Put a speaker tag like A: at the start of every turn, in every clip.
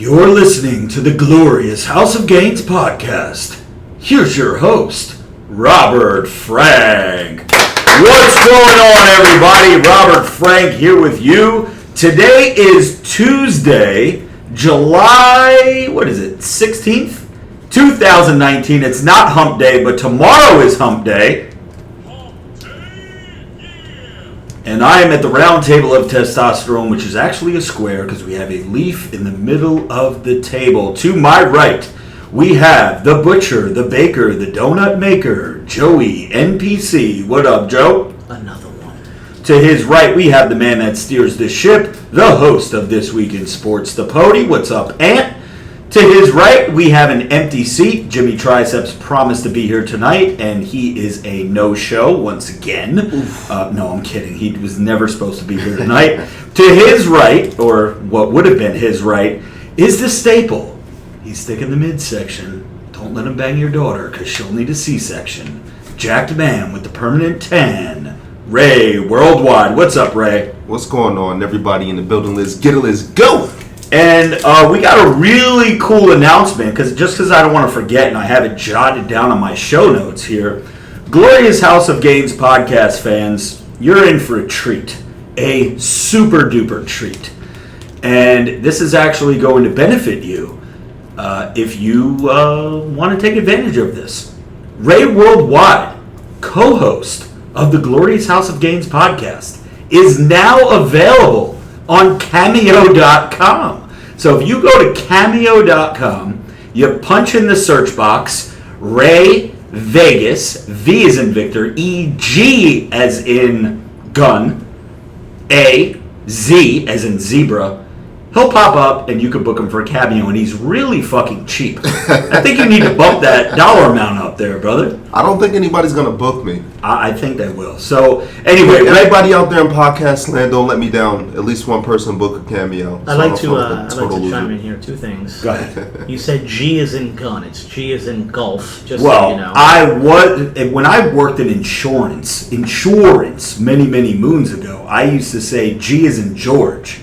A: You're listening to the Glorious House of Gains podcast. Here's your host, Robert Frank. What's going on, everybody? Robert Frank here with you. Today is Tuesday, July, 16th? 2019. It's not hump day, but tomorrow is hump day. And I am at the round table of testosterone, which is actually a square because we have a leaf in the middle of the table. To my right, we have the butcher, the baker, the donut maker, Joey, NPC. What up, Joe?
B: Another one.
A: To his right, we have the man that steers the ship, the host of This Week in Sports, the Pody. What's up, Ant? To his right, we have an empty seat. Jimmy Triceps promised to be here tonight, and he is a no-show once again. No, I'm kidding. He was never supposed to be here tonight. To his right, or what would have been his right, is the staple. He's thick in the midsection. Don't let him bang your daughter, because she'll need a C-section. Jacked man with the permanent tan, Ray Worldwide. What's up, Ray?
C: What's going on, everybody in the building? Let's get it, let's go!
A: And we got a really cool announcement, because I don't want to forget, and I have it jotted down on my show notes here. Glorious House of Gains podcast fans, you're in for a treat. A super duper treat. And this is actually going to benefit you if you want to take advantage of this. Ray Worldwide, co-host of the Glorious House of Gains podcast, is now available on Cameo.com. So if you go to Cameo.com, you punch in the search box, Ray Vegas, V as in Victor, E-G as in gun, A-Z as in zebra. He'll pop up and you can book him for a Cameo, and he's really fucking cheap. I think you need to bump that dollar amount up there, brother.
C: I don't think anybody's going to book me.
A: I think they will. So, anyway.
C: Everybody out there in podcast land, don't let me down. At least one person book a Cameo.
B: I'd like to chime in here. Two things.
A: Go ahead.
B: You said G as in gun. It's G as in golf. Just
A: well,
B: so you know.
A: When I worked in insurance many moons ago, I used to say G as in George.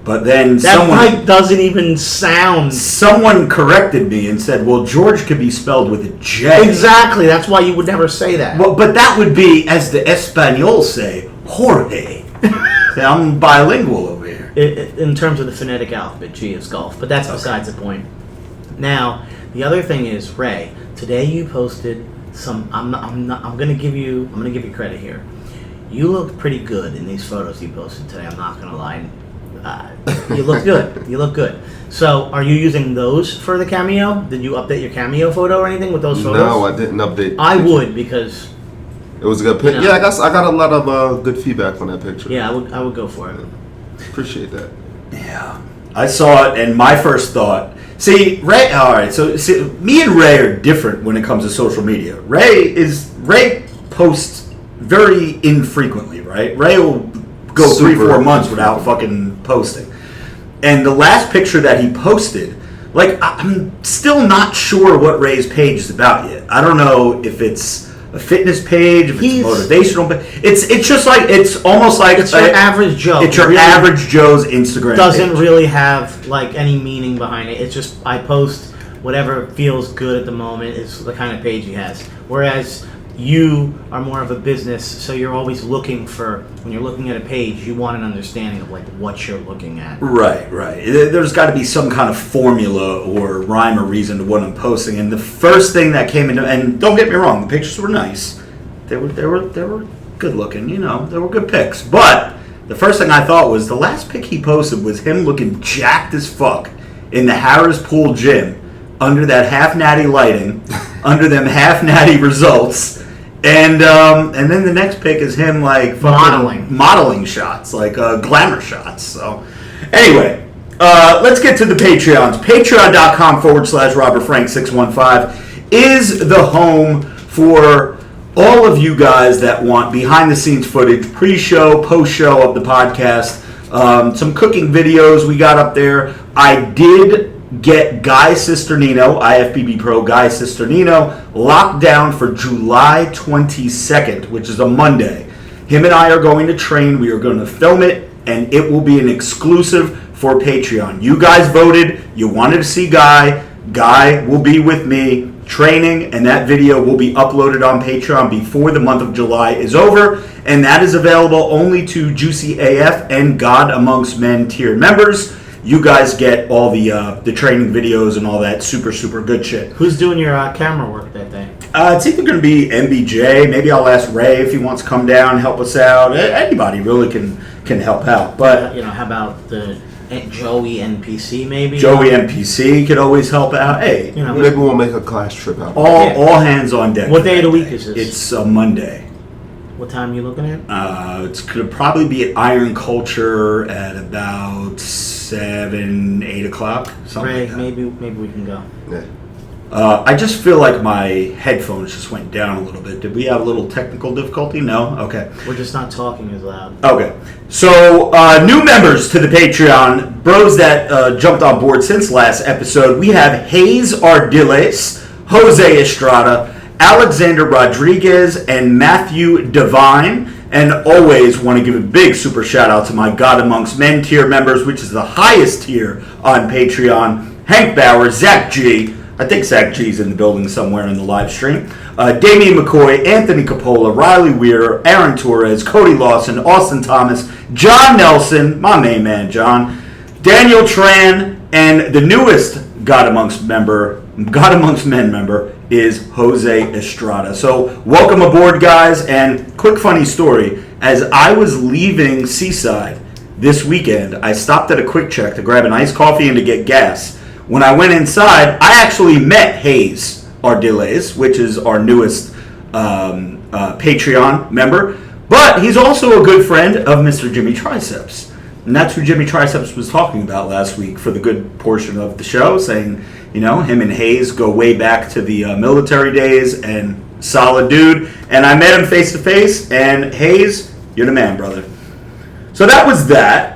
A: But then
B: that doesn't even sound.
A: Someone corrected me and said, well, George could be spelled with a J.
B: Exactly. That's why you would never say that.
A: Well, but that would be, as the Espanol say, Jorge. I'm bilingual over here.
B: In terms of the phonetic alphabet, G is golf. But that's besides the point. Now, the other thing is, Ray, today you posted some. I'm gonna give you credit here. You looked pretty good in these photos you posted today. I'm not gonna lie. You look good. You look good. So, are you using those for the Cameo? Did you update your Cameo photo or anything with those photos?
C: No, I didn't update.
B: I would, because
C: it was a good picture. Yeah, I got a lot of good feedback on that picture.
B: Yeah, I would go for it.
C: Appreciate that.
A: Yeah, I saw it, and my first thought. See, Ray. All right, so me and Ray are different when it comes to social media. Ray posts very infrequently, right? Ray will go 3-4 months without fucking posting. And the last picture that he posted, like, I'm still not sure what Ray's page is about yet. I don't know if it's a fitness page, if it's motivational page. It's just like, it's almost like
B: it's your average Joe.
A: It's your average Joe's Instagram
B: doesn't
A: page.
B: Really have like any meaning behind it. It's just, I post whatever feels good at the moment is the kind of page he has. Whereas you are more of a business, so you're always looking for, when you're looking at a page, you want an understanding of like what you're looking at.
A: Right. There's got to be some kind of formula or rhyme or reason to what I'm posting. And the first thing that came into, and don't get me wrong, the pictures were nice. They were good looking, they were good pics. But the first thing I thought was the last pic he posted was him looking jacked as fuck in the Harris Pool gym under that half natty lighting, under them half natty results. And then the next pick is him like modeling shots, like glamour shots. So anyway, let's get to the Patreons. Patreon.com/RobertFrank615 is the home for all of you guys that want behind the scenes footage, pre-show, post-show of the podcast, some cooking videos we got up there. I did get Guy Cisternino, IFBB Pro Guy Cisternino, locked down for July 22nd, which is a Monday. Him and I are going to train. We are going to film it, and it will be an exclusive for Patreon. You guys voted. You wanted to see Guy. Guy will be with me training, and that video will be uploaded on Patreon before the month of July is over, and that is available only to Juicy AF and God Amongst Men tier members. You guys get all the training videos and all that super good shit.
B: Who's doing your camera work that day?
A: It's either going to be MBJ. Maybe I'll ask Ray if he wants to come down and help us out. Anybody really can help out. But
B: how about the Joey NPC maybe?
A: Joey NPC could always help out. Hey,
C: maybe we'll make a class trip out.
A: All hands on deck.
B: What day of the week is this?
A: It's a Monday.
B: What time are you looking at?
A: It's going to probably be at Iron Culture at about 7, 8 o'clock.
B: Ray,
A: like that.
B: maybe we can go.
C: Yeah.
A: I just feel like my headphones just went down a little bit. Did we have a little technical difficulty? No? Okay.
B: We're just not talking as loud.
A: Okay. So, new members to the Patreon, bros that jumped on board since last episode, we have Hayes Ardiles, Jose Estrada, Alexander Rodriguez, and Matthew Devine. And always want to give a big super shout out to my God Amongst Men tier members, which is the highest tier on Patreon. Hank Bauer, Zach G. I think Zach G's in the building somewhere in the live stream. Damian McCoy, Anthony Capola, Riley Weir, Aaron Torres, Cody Lawson, Austin Thomas, John Nelson, my main man John, Daniel Tran, and the newest God Amongst Men member is Jose Estrada. So welcome aboard, guys. And quick funny story: as I was leaving Seaside this weekend, I stopped at a Quick Check to grab an iced coffee and to get gas. When I went inside, I actually met Hayes Ardiles, which is our newest Patreon member. But he's also a good friend of Mr. Jimmy Triceps. And that's who Jimmy Triceps was talking about last week for the good portion of the show, saying, him and Hayes go way back to the military days, and solid dude. And I met him face to face, and Hayes, you're the man, brother. So that was that.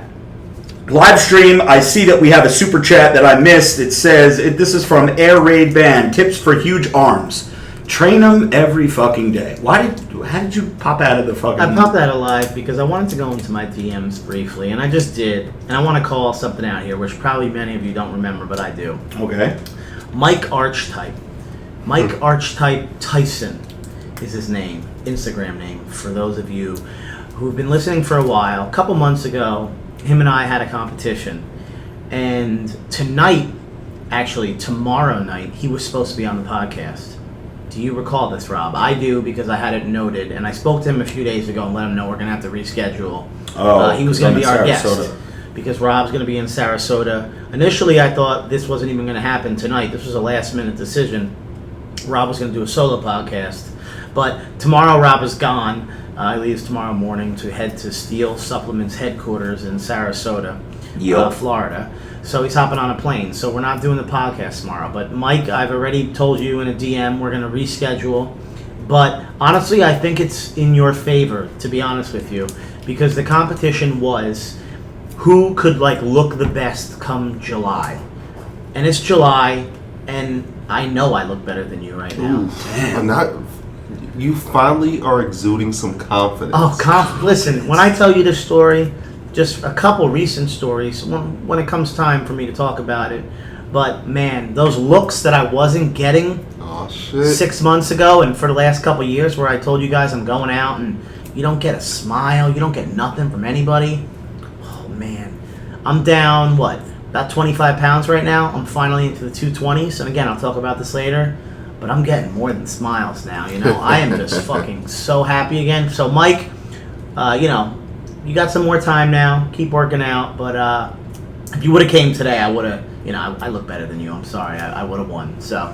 A: Live stream, I see that we have a super chat that I missed. It says, this is from Air Raid Band, tips for huge arms. Train them every fucking day. How did you pop out of the fucking...
B: I popped out alive because I wanted to go into my DMs briefly, and I just did. And I want to call something out here, which probably many of you don't remember, but I do.
A: Okay.
B: Mike Archetype. Mike Archetype Tyson is his name, Instagram name, for those of you who've been listening for a while. A couple months ago, him and I had a competition, and tomorrow night, he was supposed to be on the podcast. Do you recall this, Rob? I do, because I had it noted, and I spoke to him a few days ago and let him know we're going to have to reschedule. He was going to be our guest, because Rob's going to be in Sarasota. Initially, I thought this wasn't even going to happen tonight. This was a last-minute decision. Rob was going to do a solo podcast, but tomorrow Rob is gone. He leaves tomorrow morning to head to Steel Supplements headquarters in Sarasota, Florida. So he's hopping on a plane. So we're not doing the podcast tomorrow. But Mike, I've already told you in a DM we're going to reschedule. But honestly, I think it's in your favor, to be honest with you, because the competition was who could look the best come July. And it's July, and I know I look better than you right now.
C: Damn. You finally are exuding some confidence.
B: Listen, when I tell you this story, just a couple recent stories, when it comes time for me to talk about it, but man, those looks that I wasn't getting 6 months ago and for the last couple years, where I told you guys I'm going out and you don't get a smile, you don't get nothing from anybody. Oh man, I'm down, about 25 pounds right now. I'm finally into the 220s, and again, I'll talk about this later. But I'm getting more than smiles now, I am just fucking so happy again. So, Mike, you got some more time now. Keep working out. But if you would have came today, I would have, I look better than you. I'm sorry. I would have won. So,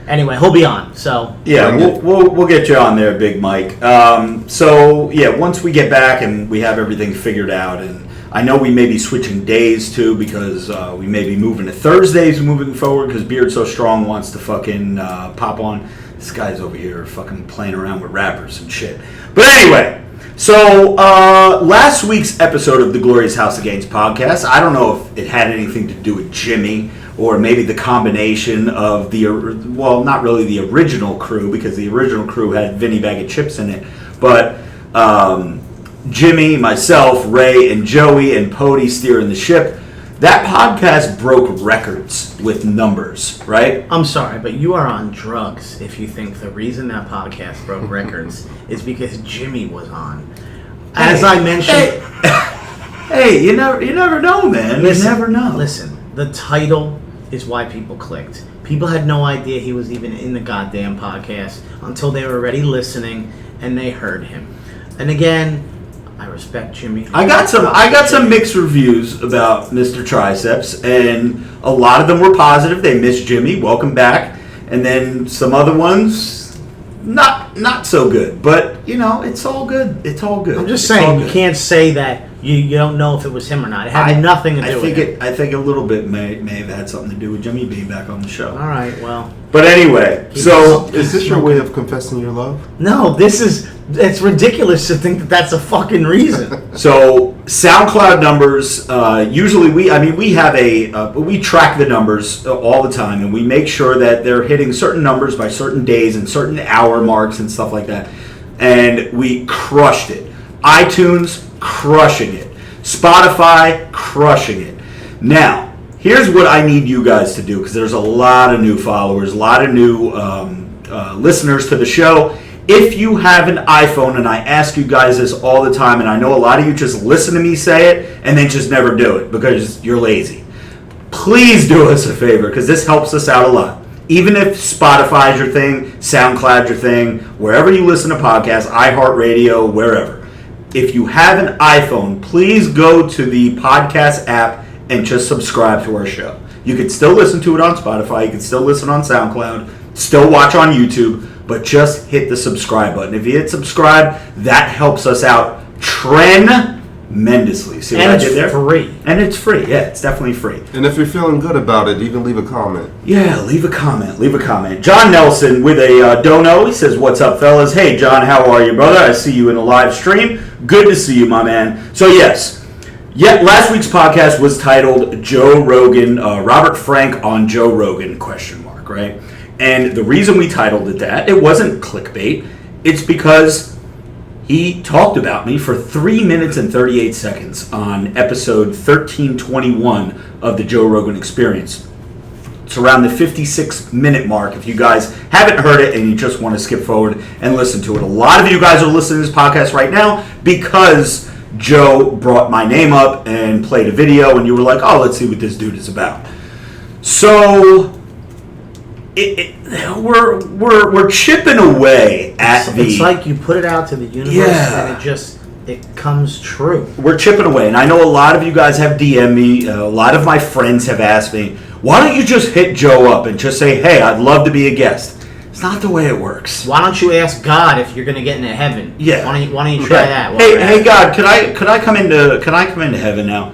B: anyway, he'll be on. So
A: yeah, we'll get you on there, Big Mike. Once we get back and we have everything figured out, and I know we may be switching days too, because we may be moving to Thursdays moving forward, because Beard So Strong wants to fucking pop on. This guy's over here fucking playing around with rappers and shit. But anyway, so last week's episode of the Glorious House of Gains podcast, I don't know if it had anything to do with Jimmy, or maybe the combination of not really the original crew, because the original crew had Vinny Bag of Chips in it, but Jimmy, myself, Ray, and Joey, and Pody steering the ship. That podcast broke records with numbers, right?
B: I'm sorry, but you are on drugs if you think the reason that podcast broke records is because Jimmy was on. As I mentioned...
A: Hey, you never know, man. You never know.
B: Listen, the title is why people clicked. People had no idea he was even in the goddamn podcast until they were already listening and they heard him. And again, I respect Jimmy.
A: I got some mixed reviews about Mr. Triceps, and a lot of them were positive. They missed Jimmy. Welcome back. And then some other ones, not so good. But it's all good. It's all good.
B: I'm just saying, you can't say that you don't know if it was him or not. It had nothing to do with it.
A: I think a little bit may have had something to do with Jimmy being back on the show.
B: All right, well.
A: But anyway, so
C: is this your way of confessing your love?
B: No, it's ridiculous to think that that's a fucking reason.
A: So SoundCloud numbers, usually we have we track the numbers all the time, and we make sure that they're hitting certain numbers by certain days and certain hour marks and stuff like that. And we crushed it. iTunes, crushing it. Spotify, crushing it. Now, here's what I need you guys to do, because there's a lot of new followers, a lot of new listeners to the show. If you have an iPhone, and I ask you guys this all the time, and I know a lot of you just listen to me say it and then just never do it because you're lazy. Please do us a favor, because this helps us out a lot. Even if Spotify's your thing, SoundCloud's your thing, wherever you listen to podcasts, iHeartRadio, wherever. If you have an iPhone, please go to the podcast app and just subscribe to our show. You can still listen to it on Spotify. You can still listen on SoundCloud. Still watch on YouTube. But just hit the subscribe button. If you hit subscribe, that helps us out tremendously. See what I did there?
B: And it's free.
A: And it's free. Yeah, it's definitely free.
C: And if you're feeling good about it, even leave a comment.
A: Yeah, leave a comment. Leave a comment. John Nelson with a dono. He says, "What's up, fellas? Hey, John, how are you, brother? I see you in the live stream. Good to see you, my man." So, yes. Last week's podcast was titled Joe Rogan, Robert Frank on Joe Rogan, ? Right? And the reason we titled it that, it wasn't clickbait. It's because he talked about me for 3 minutes and 38 seconds on episode 1321 of the Joe Rogan Experience. It's around the 56-minute mark if you guys haven't heard it and you just want to skip forward and listen to it. A lot of you guys are listening to this podcast right now because Joe brought my name up and played a video and you were like, oh, let's see what this dude is about. So we're chipping away at
B: It's like you put it out to the universe and it comes true.
A: We're chipping away, and I know a lot of you guys have DM'd me. A lot of my friends have asked me, why don't you just hit Joe up and just say, hey, I'd love to be a guest? It's not the way it works.
B: Why don't you ask God if you're going to get into heaven?
A: Yeah.
B: Why don't you try that?
A: Hey God, could I come into heaven now?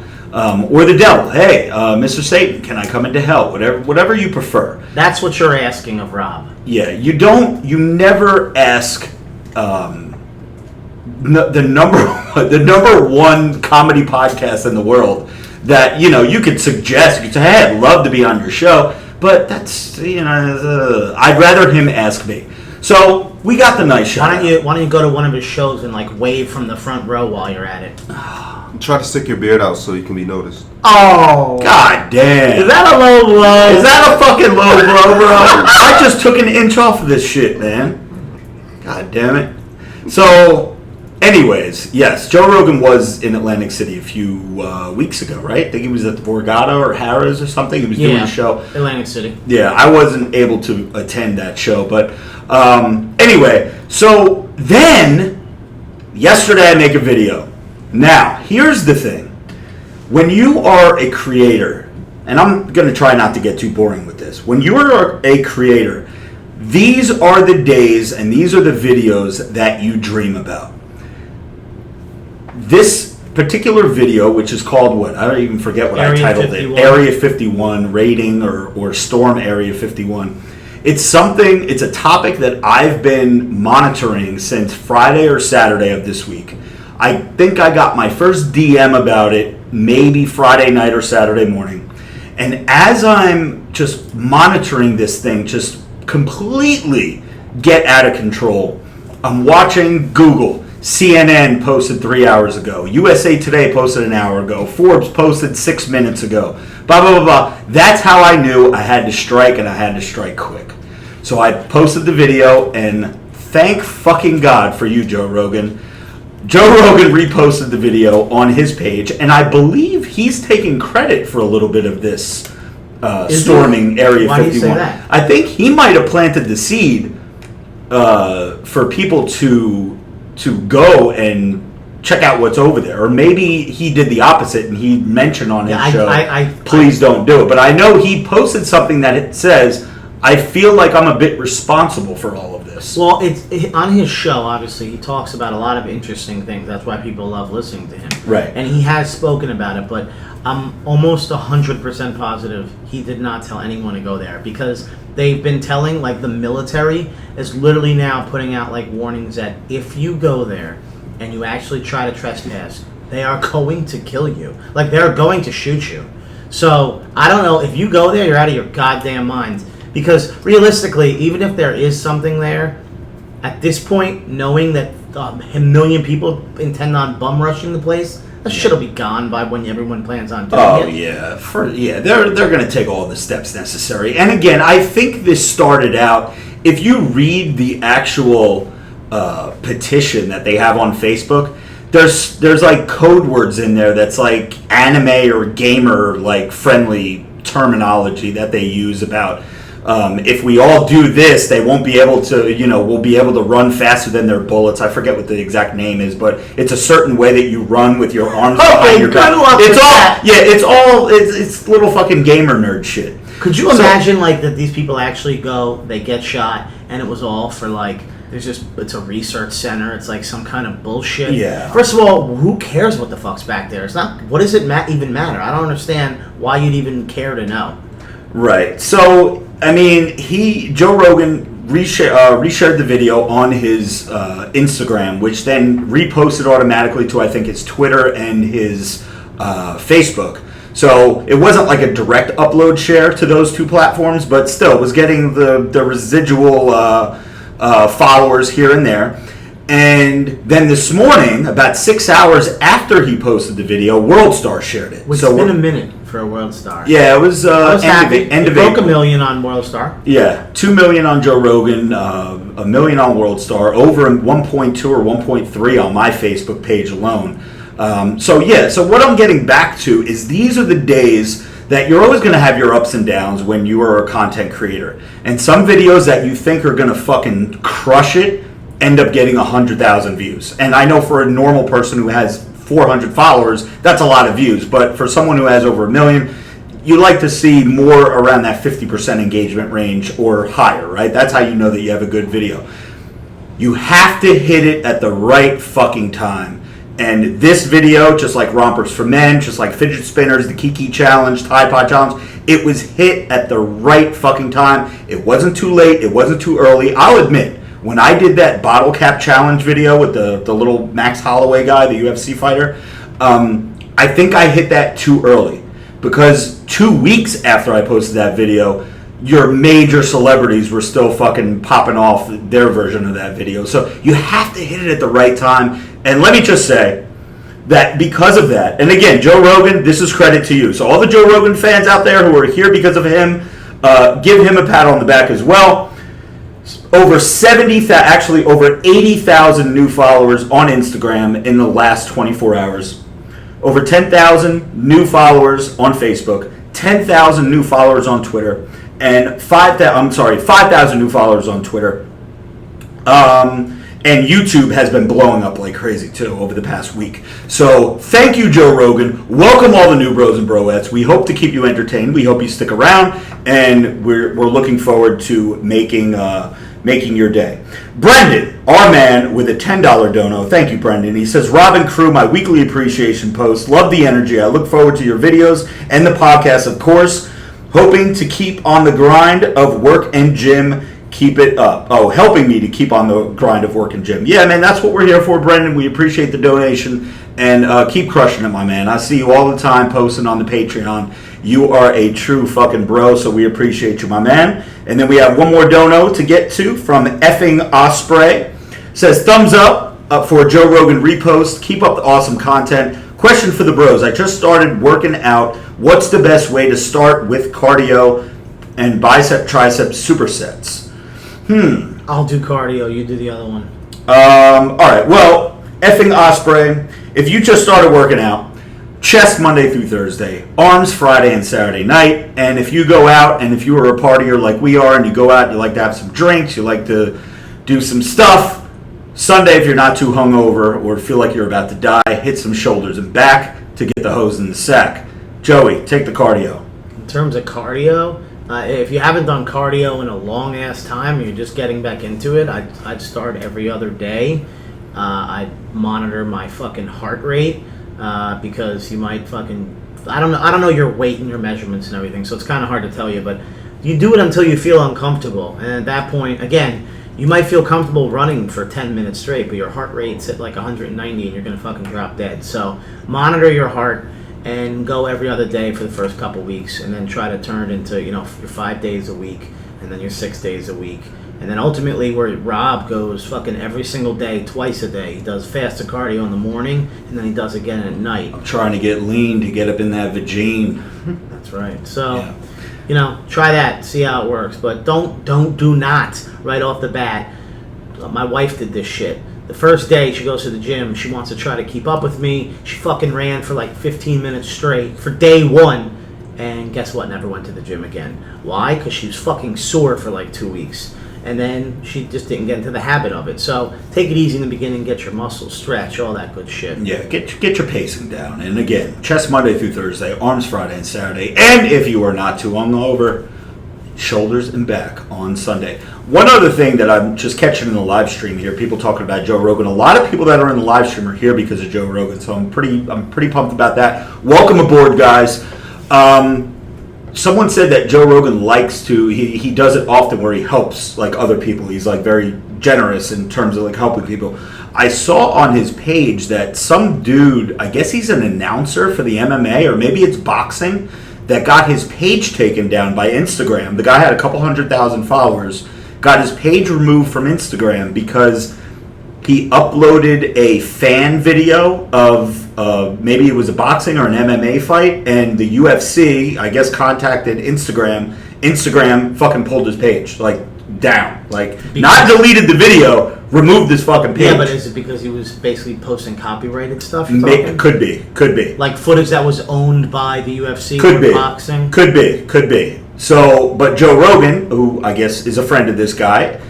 A: Or the devil. Hey, Mr. Satan, can I come into hell? Whatever you prefer.
B: That's what you're asking of Rob.
A: Yeah, you never ask the number one comedy podcast in the world that, you could suggest. You could say, hey, I'd love to be on your show. But that's, I'd rather him ask me. So, we got the nice shout.
B: Why don't you go to one of his shows and wave from the front row while you're at it?
C: Try to stick your beard out so you can be noticed.
B: Oh!
A: God damn!
B: Is that a low blow?
A: Is that a fucking low blow, bro? I just took an inch off of this shit, man. God damn it! So, anyways, yes, Joe Rogan was in Atlantic City a few weeks ago, right? I think he was at the Borgata or Harrah's or something. He was doing a show.
B: Atlantic City.
A: Yeah, I wasn't able to attend that show, but anyway. So then, yesterday I make a video. Now, here's the thing. When you are a creator, and I'm going to try not to get too boring with this. When you are a creator, these are the days and these are the videos that you dream about. This particular video, which is called what? I don't even forget what I titled 51. It. Area 51, rating or Storm Area 51. It's a topic that I've been monitoring since Friday or Saturday of this week. I think I got my first DM about it maybe Friday night or Saturday morning. And as I'm just monitoring this thing just completely get out of control, I'm watching Google CNN posted 3 hours ago. USA Today posted an hour ago. Forbes posted 6 minutes ago. Blah, blah, blah, blah. That's how I knew I had to strike, and I had to strike quick. So I posted the video, and thank fucking God for you, Joe Rogan. Joe Rogan reposted the video on his page, and I believe he's taking credit for a little bit of this storming Area 51.
B: Why do you say that?
A: I think he might have planted the seed for people to go and check out what's over there. Or maybe he did the opposite, and he mentioned on his show, please don't do it. But I know he posted something that it says, I feel like I'm a bit responsible for all of this.
B: Well, on his show, obviously, he talks about a lot of interesting things. That's why people love listening to him.
A: Right.
B: And he has spoken about it, but I'm almost 100% positive he did not tell anyone to go there, because they've been telling, like, the military is literally now putting out, like, warnings that if you go there and you actually try to trespass, they are going to kill you. Like, they're going to shoot you. So, I don't know, if you go there, you're out of your goddamn mind. Because realistically, even if there is something there, at this point, knowing that a million people intend on bum rushing the place, that shit'll be gone by when everyone plans on doing it.
A: Oh yeah, they're going to take all the steps necessary. And again, I think this started out. If you read the actual petition that they have on Facebook, there's like code words in there that's like anime or gamer like friendly terminology that they use about. If we all do this, they won't be able to, we'll be able to run faster than their bullets. I forget what the exact name is, but it's a certain way that you run with your arms behind your back. It's little fucking gamer nerd shit.
B: Could you imagine, like, that these people actually go, they get shot, and it was all for, like, it's a research center, it's like some kind of bullshit.
A: Yeah.
B: First of all, who cares what the fuck's back there? It's not, what does it even matter? I don't understand why you'd even care to know.
A: Right. So, I mean, Joe Rogan reshared the video on his Instagram, which then reposted automatically to, I think, his Twitter and his Facebook. So it wasn't like a direct upload share to those two platforms, but still was getting the residual followers here and there. And then this morning, about 6 hours after he posted the video, World Star shared it.
B: It's been a minute for a World Star.
A: Yeah, it was
B: end of broke $1 million on World Star.
A: Yeah, 2 million on Joe Rogan, $1 million on World Star, over 1.2 or 1.3 on my Facebook page alone. So what I'm getting back to is these are the days that you're always going to have your ups and downs when you are a content creator. And some videos that you think are going to fucking crush it end up getting 100,000 views. And I know for a normal person who has 400 followers, that's a lot of views. But for someone who has over 1 million, you like to see more around that 50% engagement range or higher, right? That's how you know that you have a good video. You have to hit it at the right fucking time. And this video, just like Rompers for Men, just like Fidget Spinners, the Kiki Challenge, Tide Pod Challenge, it was hit at the right fucking time. It wasn't too late. It wasn't too early. I'll admit, when I did that bottle cap challenge video with the little Max Holloway guy, the UFC fighter, I think I hit that too early. Because 2 weeks after I posted that video, your major celebrities were still fucking popping off their version of that video. So you have to hit it at the right time. And let me just say that because of that, and again, Joe Rogan, this is credit to you. So all the Joe Rogan fans out there who are here because of him, give him a pat on the back as well. Over 80,000 new followers on Instagram in the last 24 hours. Over 10,000 new followers on Facebook. 10,000 new followers on Twitter. And 5,000 new followers on Twitter. And YouTube has been blowing up like crazy too over the past week. So thank you, Joe Rogan. Welcome all the new bros and broettes. We hope to keep you entertained. We hope you stick around, and we're looking forward to making your day. Brendan, our man, with a $10 dono. Thank you, Brendan. He says, Rob and crew, my weekly appreciation post. Love the energy. I look forward to your videos and the podcast, of course. Hoping to keep on the grind of work and gym. Keep it up. Oh, helping me to keep on the grind of work and gym. Yeah, man, that's what we're here for, Brendan. We appreciate the donation, and keep crushing it, my man. I see you all the time posting on the Patreon. You are a true fucking bro, so we appreciate you, my man. And then we have one more dono to get to from effing Osprey. Says, thumbs up. for a Joe Rogan repost. Keep up the awesome content. Question for the bros. I just started working out. What's the best way to start with cardio and bicep, tricep supersets?
B: I'll do cardio. You do the other one.
A: All right. Well, effing Osprey. If you just started working out, chest Monday through Thursday, arms Friday and Saturday night. And if you go out and if you are a partier like we are and you go out and you like to have some drinks, you like to do some stuff, Sunday, if you're not too hungover or feel like you're about to die, hit some shoulders and back to get the hose in the sack. Joey, take the cardio.
B: In terms of cardio, if you haven't done cardio in a long ass time, you're just getting back into it. I'd start every other day. I'd monitor my fucking heart rate because you might fucking I don't know your weight and your measurements and everything, so it's kind of hard to tell you. But you do it until you feel uncomfortable, and at that point, again. You might feel comfortable running for 10 minutes straight, but your heart rate's at like 190 and you're going to fucking drop dead. So monitor your heart and go every other day for the first couple weeks and then try to turn it into, your 5 days a week and then your 6 days a week. And then ultimately where Rob goes fucking every single day, twice a day. He does fasted cardio in the morning and then he does again at night.
A: I'm trying to get lean to get up in that vagine.
B: That's right. So... try that, see how it works, but do not right off the bat. My wife did this shit. The first day she goes to the gym, she wants to try to keep up with me. She fucking ran for like 15 minutes straight for day one, and guess what? Never went to the gym again. Why? Because she was fucking sore for like 2 weeks, and then she just didn't get into the habit of it. So take it easy in the beginning, get your muscles stretch, all that good shit.
A: Yeah, get your pacing down. And again, chest Monday through Thursday, arms Friday and Saturday, and if you are not too hungover, shoulders and back on Sunday. One other thing that I'm just catching in the live stream here, people talking about Joe Rogan. A lot of people that are in the live stream are here because of Joe Rogan, so I'm pretty pumped about that. Welcome aboard, guys. Someone said that Joe Rogan likes to, he does it often where he helps like other people. He's like very generous in terms of like helping people. I saw on his page that some dude, I guess he's an announcer for the MMA or maybe it's boxing, that got his page taken down by Instagram. The guy had a couple 100,000 followers, got his page removed from Instagram because he uploaded a fan video of maybe it was a boxing or an MMA fight, and the UFC, I guess, contacted Instagram. Instagram fucking pulled his page, like, down. Like, not deleted the video, removed his fucking page.
B: Yeah, but is it because he was basically posting copyrighted stuff?
A: Could be.
B: Like footage that was owned by the UFC
A: could
B: or
A: be.
B: boxing?
A: Could be. So, but Joe Rogan, who I guess is a friend of this guy,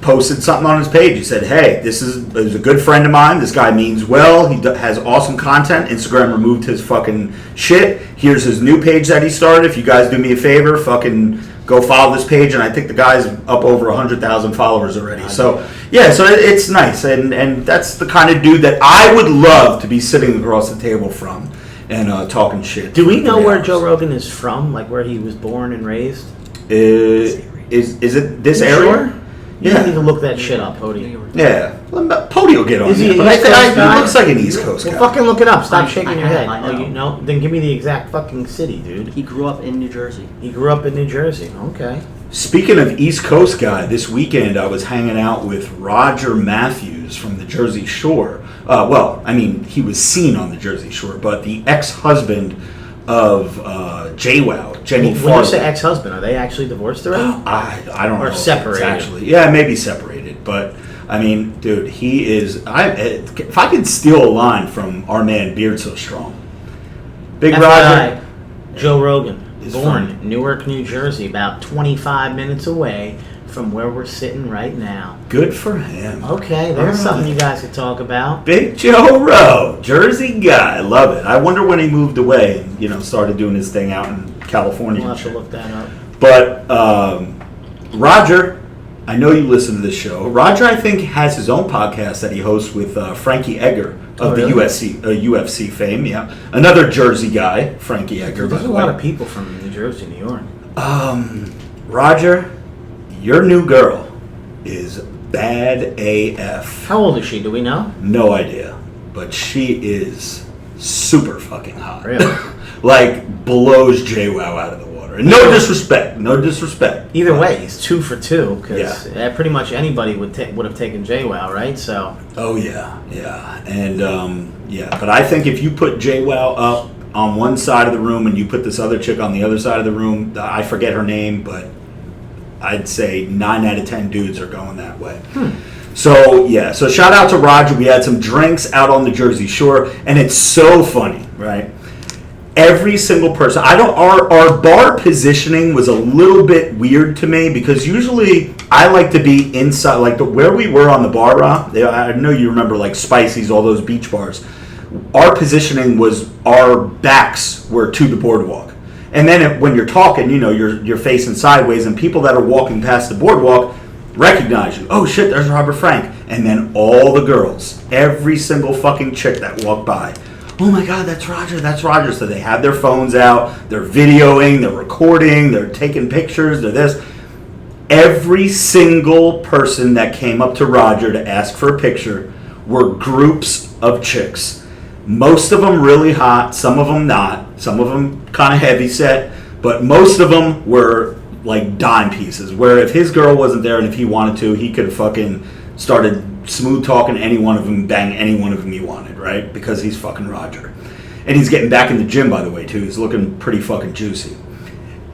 A: posted something on his page. He said, hey, this is a good friend of mine. This guy means well. He has awesome content. Instagram removed his fucking shit. Here's his new page that he started. If you guys do me a favor, fucking go follow this page. And I think the guy's up over 100,000 followers already. So, yeah, so it's nice. And that's the kind of dude that I would love to be sitting across the table from and talking shit.
B: Do we know where Joe Rogan is from? Like where he was born and raised?
A: Is it this area?
B: Sure? You need to look that shit up, Pody.
A: Yeah. Pody will get on
B: Is he
A: it. But he looks like an East Coast guy.
B: Well, fucking look it up. Stop shaking your head.
D: I know.
B: Oh, you know? Then give me the exact fucking city, dude.
D: He grew up in New Jersey.
B: He grew up in New Jersey. Okay.
A: Speaking of East Coast guy, this weekend I was hanging out with Roger Matthews from the Jersey Shore. He was seen on the Jersey Shore, but the ex-husband of JWoww, Jenny Farley.
B: When you say ex-husband, are they actually divorced already?
A: I don't know.
B: Or separated?
A: Actually, yeah, maybe separated. But I mean, dude, he is. If I could steal a line from our man Beard So Strong, Big Roger,
B: Joe Rogan,
A: is
B: born
A: from
B: Newark, New Jersey, about 25 minutes away from where we're sitting right now.
A: Good for him.
B: Okay, there's something you guys could talk about.
A: Big Joe Rowe, Jersey guy, love it. I wonder when he moved away and started doing his thing out in California.
B: We'll have to look that up.
A: But Roger, I know you listen to this show. Roger, I think, has his own podcast that he hosts with Frankie Edgar of the UFC fame. Yeah, another Jersey guy, Frankie Edgar.
B: There's a lot of people from New Jersey, New York.
A: Roger, your new girl is bad AF.
B: How old is she? Do we know?
A: No idea, but she is super fucking hot.
B: Really?
A: Like blows JWoww out of the water. And no disrespect.
B: Either way, he's 2 for 2 because
A: Yeah.
B: pretty much anybody would have taken JWoww, right? So.
A: Oh yeah, and but I think if you put JWoww up on one side of the room and you put this other chick on the other side of the room, I forget her name, but I'd say 9 out of 10 dudes are going that way. So shout out to Roger. We had some drinks out on the Jersey Shore, and it's so funny, right? Every single person. Our bar positioning was a little bit weird to me because usually I like to be inside, like where we were on the bar, Rob. I know you remember like Spicy's, all those beach bars. Our positioning was our backs were to the boardwalk, and then when you're talking, you're facing sideways, and people that are walking past the boardwalk recognize you. Oh shit, there's Robert Frank, and then all the girls, every single fucking chick that walked by. Oh my God, that's Roger. So they have their phones out, they're videoing, they're recording, they're taking pictures, they're this. Every single person that came up to Roger to ask for a picture were groups of chicks. Most of them really hot, some of them not. Some of them kind of heavy set, but most of them were like dime pieces, where if his girl wasn't there and if he wanted to, he could have fucking started smooth talking any one of them, bang any one of them he wanted, right? Because he's fucking Roger. And he's getting back in the gym, by the way, too. He's looking pretty fucking juicy.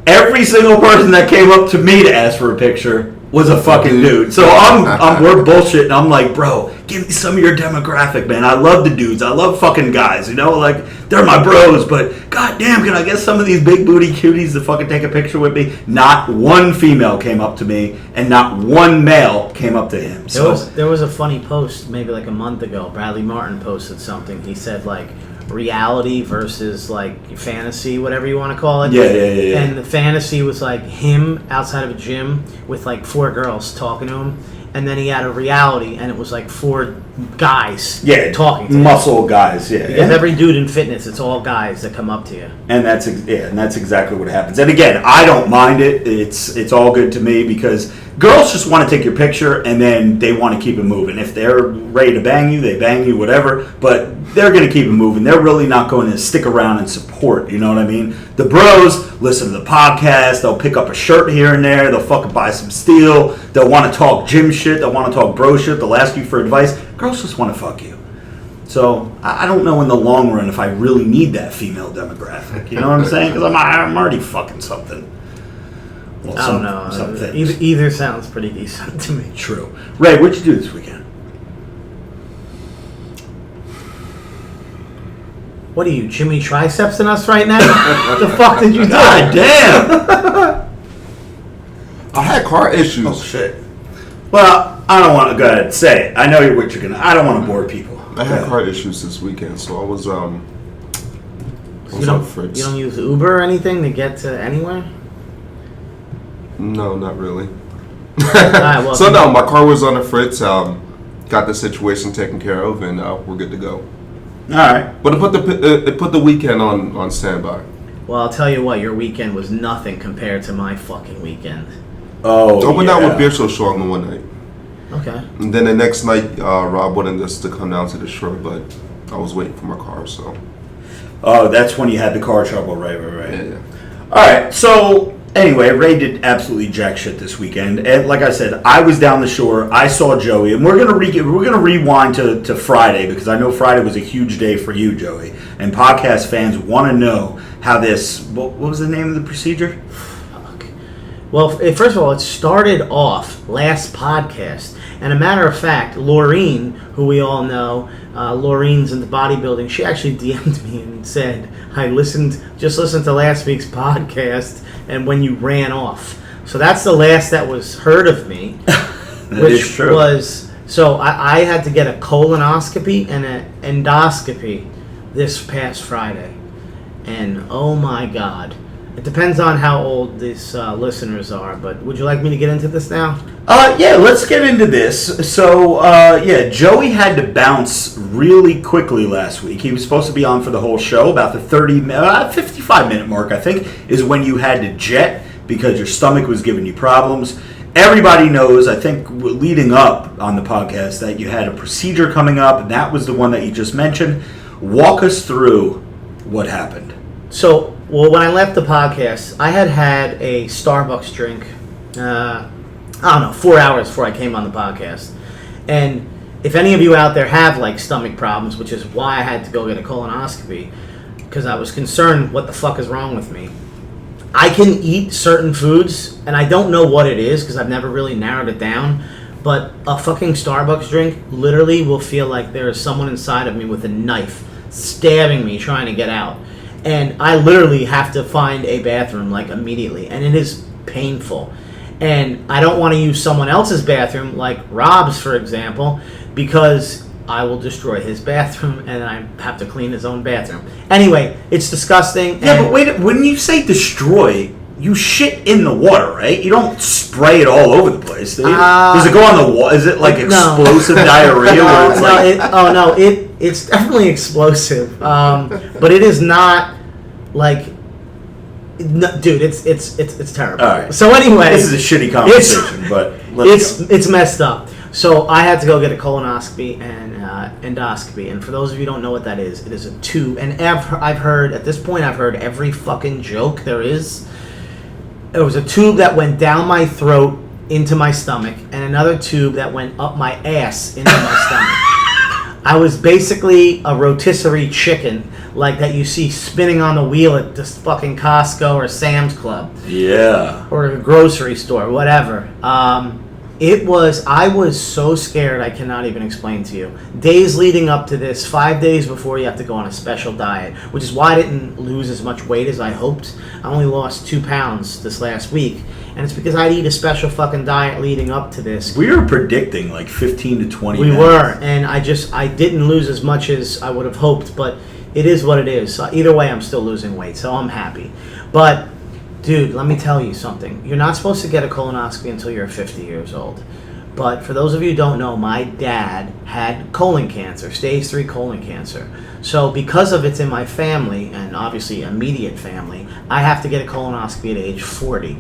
A: Every single person that came up to me to ask for a picture was a fucking dude. So we're bullshitting. I'm like, bro, give me some of your demographic, man. I love the dudes. I love fucking guys, like, they're my bros, but goddamn, can I get some of these big booty cuties to fucking take a picture with me? Not one female came up to me, and not one male came up to him. So
B: There was a funny post maybe like a month ago. Bradley Martin posted something. He said like reality versus like fantasy, whatever you want to call it.
A: Yeah.
B: And the fantasy was like him outside of a gym with like 4 girls talking to him. And then he had a reality, and it was like 4 guys talking to him.
A: Muscle guys, yeah.
B: Because every dude in fitness, it's all guys that come up to you.
A: And that's exactly what happens. And again, I don't mind it. It's all good to me because girls just want to take your picture and then they want to keep it moving. If they're ready to bang you, they bang you, whatever. But they're going to keep it moving. They're really not going to stick around and support. You know what I mean? The bros listen to the podcast. They'll pick up a shirt here and there. They'll fucking buy some steel. They'll want to talk gym shit. They'll want to talk bro shit. They'll ask you for advice. Girls just want to fuck you. So I don't know in the long run if I really need that female demographic. You know what I'm saying? Because I'm already fucking something. Well,
B: I don't know.
A: Some things.
B: Either sounds pretty decent to me.
A: True. Ray, what'd you do this weekend?
B: What are you, Jimmy tricepsing us right now? What the fuck did you do?
A: God damn!
C: I had car issues.
A: Oh shit. Well, I don't want to go ahead and say it. I know what you're gonna. I don't want to bore people.
C: I had car issues this weekend, so I was on Fritz.
B: You don't use Uber or anything to get to anywhere?
C: No, not really.
B: Alright, well,
C: So no, my car was on a Fritz. Got the situation taken care of, and we're good to go.
A: All right.
C: But it put the weekend on standby.
B: Well, I'll tell you what, your weekend was nothing compared to my fucking weekend.
A: Oh,
C: I went out with Beer Show Strong one night.
B: Okay.
C: And then the next night, Rob wanted us to come down to the shore, but I was waiting for my car, so.
A: Oh, that's when you had the car trouble, right?
C: Yeah.
A: All right, so anyway, Ray did absolutely jack shit this weekend, and like I said, I was down the shore. I saw Joey, and we're gonna rewind to Friday because I know Friday was a huge day for you, Joey, and podcast fans want to know how this. What was the name of the procedure?
B: Well, first of all, it started off last podcast. And a matter of fact, Laureen, who we all know, Laureen's into bodybuilding, she actually DM'd me and said, I just listened to last week's podcast and when you ran off. So that's the last that was heard of me.
A: Which is true.
B: So I had to get a colonoscopy and an endoscopy this past Friday. And oh my God. It depends on how old these listeners are, but would you like me to get into this now?
A: Yeah, let's get into this. So, Joey had to bounce really quickly last week. He was supposed to be on for the whole show. About the 55-minute mark, I think, is when you had to jet because your stomach was giving you problems. Everybody knows, I think, leading up on the podcast, that you had a procedure coming up, and that was the one that you just mentioned. Walk us through what happened.
B: So Well, when I left the podcast, I had a Starbucks drink, I don't know, 4 hours before I came on the podcast. And if any of you out there have, like, stomach problems, which is why I had to go get a colonoscopy, because I was concerned what the fuck is wrong with me. I can eat certain foods, and I don't know what it is, because I've never really narrowed it down, but a fucking Starbucks drink literally will feel like there is someone inside of me with a knife stabbing me trying to get out. And I literally have to find a bathroom, like, immediately. And it is painful. And I don't want to use someone else's bathroom, like Rob's, for example, because I will destroy his bathroom and I have to clean his own bathroom. Anyway, it's disgusting.
A: Yeah, but wait, when you say destroy, you shit in the water, right? You don't spray it all over the place, do you? Does it go on the wall? Is it like explosive diarrhea? Where it's
B: it's definitely explosive, but it is not like, no, dude. It's terrible.
A: All right.
B: So anyway,
A: this is a shitty conversation, but
B: it's messed up. So I had to go get a colonoscopy and endoscopy, and for those of you who don't know what that is, it is a tube. And I've heard at this point, I've heard every fucking joke there is. There was a tube that went down my throat into my stomach, and another tube that went up my ass into my stomach. I was basically a rotisserie chicken, like that you see spinning on the wheel at this fucking Costco or Sam's Club.
A: Yeah.
B: Or a grocery store, whatever. I was so scared I cannot even explain to you. Days leading up to this, 5 days before you have to go on a special diet, which is why I didn't lose as much weight as I hoped. I only lost 2 pounds this last week, and it's because I'd eat a special fucking diet leading up to this.
A: We were predicting like 15 to 20
B: We
A: minutes.
B: were, and I didn't lose as much as I would have hoped, but it is what it is. So either way, I'm still losing weight, so I'm happy. But dude, let me tell you something. You're not supposed to get a colonoscopy until you're 50 years old. But for those of you who don't know, my dad had colon cancer, stage 3 colon cancer. So because of it's in my family, and obviously immediate family, I have to get a colonoscopy at age 40.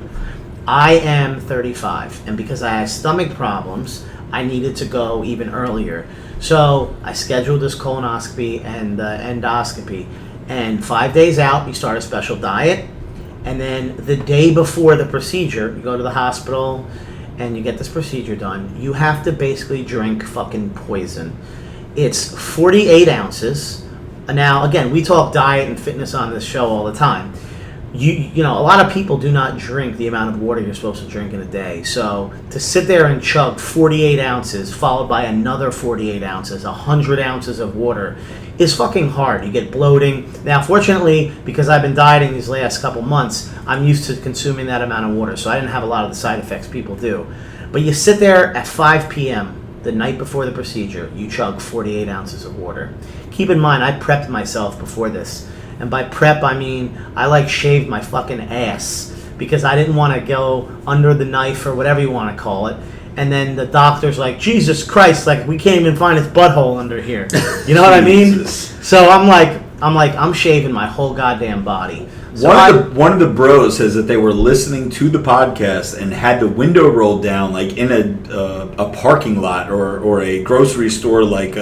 B: I am 35, and because I had stomach problems, I needed to go even earlier. So I scheduled this colonoscopy and endoscopy. And 5 days out, you start a special diet. And then the day before the procedure, you go to the hospital and you get this procedure done. You have to basically drink fucking poison. It's 48 ounces. Now, again, we talk diet and fitness on this show all the time. You know, a lot of people do not drink the amount of water you're supposed to drink in a day. So to sit there and chug 48 ounces followed by another 48 ounces, 100 ounces of water, is fucking hard. You get bloating. Now, fortunately, because I've been dieting these last couple months, I'm used to consuming that amount of water, so I didn't have a lot of the side effects people do. But you sit there at 5 p.m. the night before the procedure, you chug 48 ounces of water. Keep in mind, I prepped myself before this. And by prep, I mean I like shaved my fucking ass because I didn't want to go under the knife or whatever you want to call it. And then the doctor's like, Jesus Christ, like we can't even find his butthole under here. You know what I mean? So I'm shaving my whole goddamn body. So
A: one of the bros says that they were listening to the podcast and had the window rolled down like in a parking lot or a grocery store like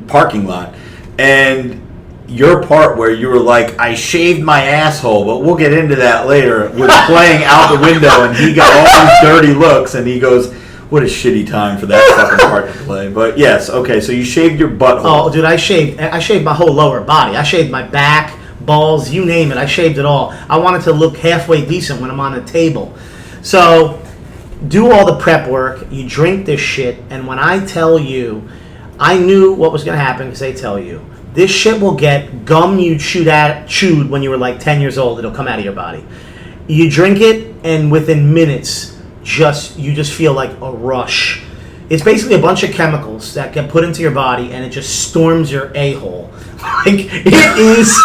A: parking lot, and your part where you were like, I shaved my asshole, but we'll get into that later, was playing out the window, and he got all these dirty looks, and he goes, what a shitty time for that fucking part to play. But yes, okay, so you shaved your butthole.
B: Oh, dude, I shaved my whole lower body. I shaved my back, balls, you name it. I shaved it all. I wanted to look halfway decent when I'm on the table. So, do all the prep work. You drink this shit, and when I tell you, I knew what was going to happen because they tell you. This shit will get gum you chewed when you were like 10 years old. It'll come out of your body. You drink it, and within minutes, you just feel like a rush. It's basically a bunch of chemicals that get put into your body, and it just storms your a-hole. Like, it is...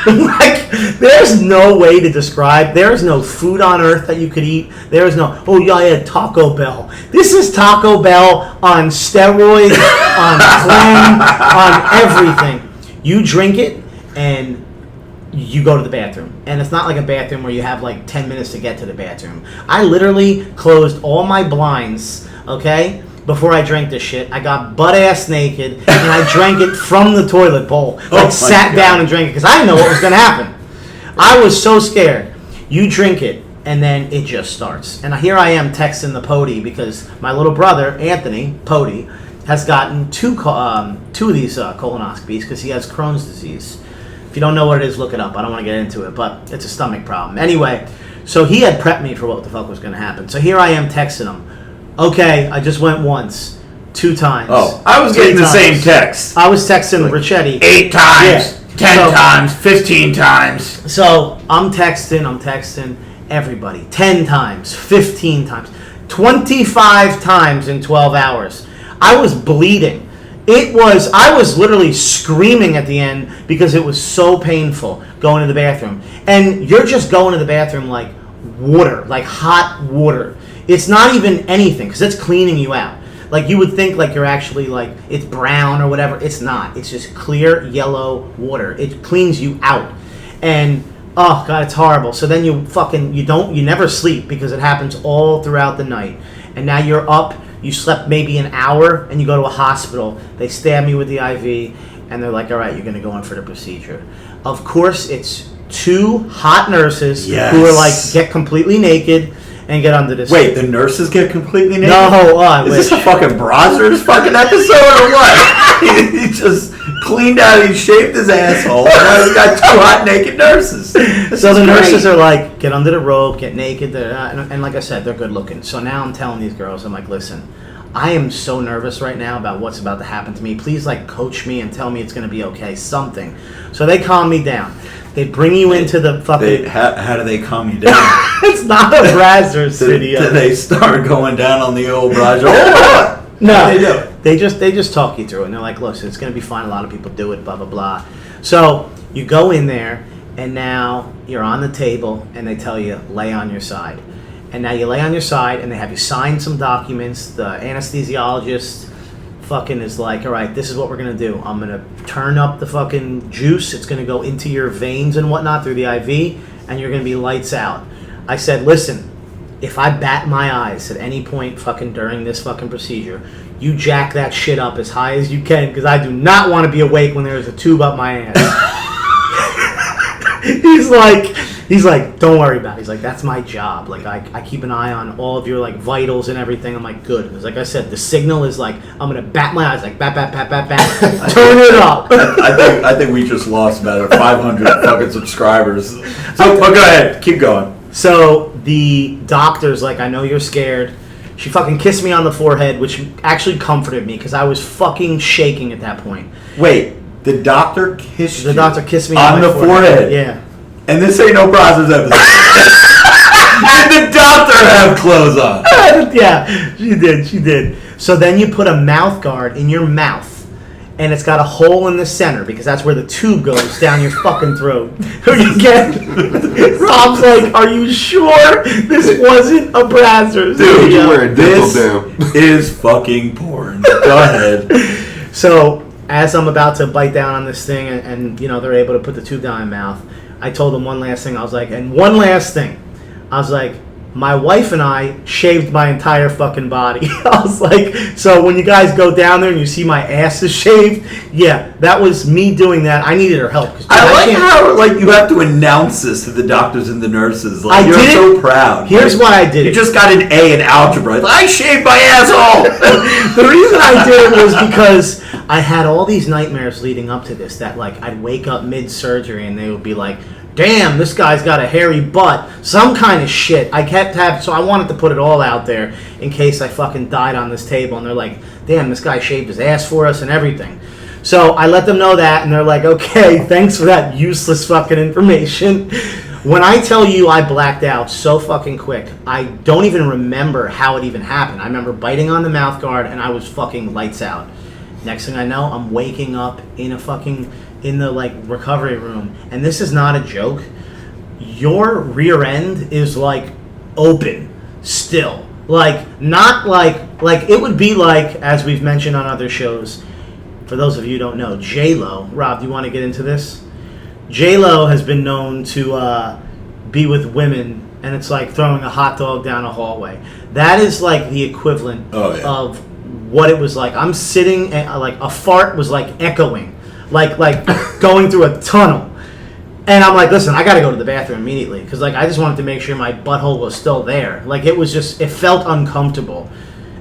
B: like, there's no way to describe. There is no food on earth that you could eat. There is no, oh yeah, I had Taco Bell. This is Taco Bell on steroids, on phlegm, on everything. You drink it and you go to the bathroom. And it's not like a bathroom where you have like 10 minutes to get to the bathroom. I literally closed all my blinds, okay? Before I drank this shit, I got butt-ass naked, and I drank it from the toilet bowl. Like, sat down and drank it, because I didn't know what was going to happen. I was so scared. You drink it, and then it just starts. And here I am texting the Pody because my little brother, Anthony Pody, has gotten two of these colonoscopies because he has Crohn's disease. If you don't know what it is, look it up. I don't want to get into it, but it's a stomach problem. Anyway, so he had prepped me for what the fuck was going to happen. So here I am texting him. Okay, I just went once, 2 times.
A: Oh, I was getting the same text.
B: I was texting Richetti.
A: 8 times, 10 times, 15 times.
B: So I'm texting everybody. 10 times, 15 times, 25 times in 12 hours. I was bleeding. I was literally screaming at the end because it was so painful going to the bathroom. And you're just going to the bathroom like water, like hot water. It's not even anything because it's cleaning you out. Like you would think like you're actually like it's brown or whatever. It's not. It's just clear yellow water. It cleans you out. And oh god, it's horrible. So then you never sleep because it happens all throughout the night. And now you're up. You slept maybe an hour, and you go to a hospital. They stab me with the IV, and they're like, all right, you're going to go in for the procedure. Of course, it's 2 hot nurses who are like, get completely naked and get under this.
A: Wait, the nurses get completely naked?
B: No, I wish.
A: Is this a fucking Brazzers fucking episode or what? He just cleaned out, he shaved his asshole, and now he's got 2 hot naked nurses.
B: So the nurses are like, get under the rope, get naked, and like I said, they're good looking. So now I'm telling these girls, I'm like, listen, I am so nervous right now about what's about to happen to me. Please, like, coach me and tell me it's going to be okay, something. So they calm me down. They bring you into the fucking...
A: How do they calm you down?
B: It's not a Brazzers video.
A: Do they start going down on the old Brazzers?
B: No, they just talk you through it, and they're like, listen, it's going to be fine. A lot of people do it, blah, blah, blah. So you go in there, and now you're on the table, and they tell you, lay on your side. And now you lay on your side, and they have you sign some documents. The anesthesiologist fucking is like, all right, this is what we're going to do. I'm going to turn up the fucking juice. It's going to go into your veins and whatnot through the IV, and you're going to be lights out. I said, listen, if I bat my eyes at any point fucking during this fucking procedure, you jack that shit up as high as you can, because I do not want to be awake when there's a tube up my ass. He's like, don't worry about it. He's like, that's my job. Like, I keep an eye on all of your, like, vitals and everything. I'm like, good. Because, like I said, the signal is like, I'm going to bat my eyes, like, bat, bat, bat, bat, bat. Turn it up.
A: I think we just lost about 500 fucking subscribers. So, go ahead. Keep going.
B: So, the doctor's like, I know you're scared. She fucking kissed me on the forehead, which actually comforted me because I was fucking shaking at that point.
A: Wait, the doctor kissed you?
B: The doctor kissed me
A: on the forehead?
B: Yeah.
A: And this ain't no Brazzers episode. Did the doctor have clothes on?
B: Yeah, she did. So then you put a mouth guard in your mouth, and it's got a hole in the center because that's where the tube goes down your fucking throat. Rob's like, are you sure this wasn't a Brazzers?
C: Dude, you wearing
A: this is fucking porn. Go ahead.
B: So as I'm about to bite down on this thing, and you know they're able to put the tube down my mouth, I told them one last thing. I was like, my wife and I shaved my entire fucking body. I was like, so when you guys go down there and you see my ass is shaved, yeah, that was me doing that. I needed her help.
A: I like how like you have to announce this to the doctors and the nurses. Like, you're so proud.
B: Here's why I did it.
A: You just got an A in algebra. I shaved my asshole.
B: The reason I did it was because I had all these nightmares leading up to this. That like I'd wake up mid-surgery and they would be like, damn, this guy's got a hairy butt. Some kind of shit. So I wanted to put it all out there in case I fucking died on this table. And they're like, damn, this guy shaved his ass for us and everything. So I let them know that, and they're like, okay, thanks for that useless fucking information. When I tell you I blacked out so fucking quick, I don't even remember how it even happened. I remember biting on the mouth guard, and I was fucking lights out. Next thing I know, I'm waking up in the like recovery room, and this is not a joke. Your rear end is like open still, like not like it would be like, as we've mentioned on other shows. For those of you who don't know, J-Lo. Rob, do you want to get into this? J-Lo has been known to be with women, and it's like throwing a hot dog down a hallway. That is like the equivalent of what it was like. I'm sitting, and like a fart was like echoing, like going through a tunnel. And I'm like, listen, I got to go to the bathroom immediately because like I just wanted to make sure my butthole was still there. Like it felt uncomfortable.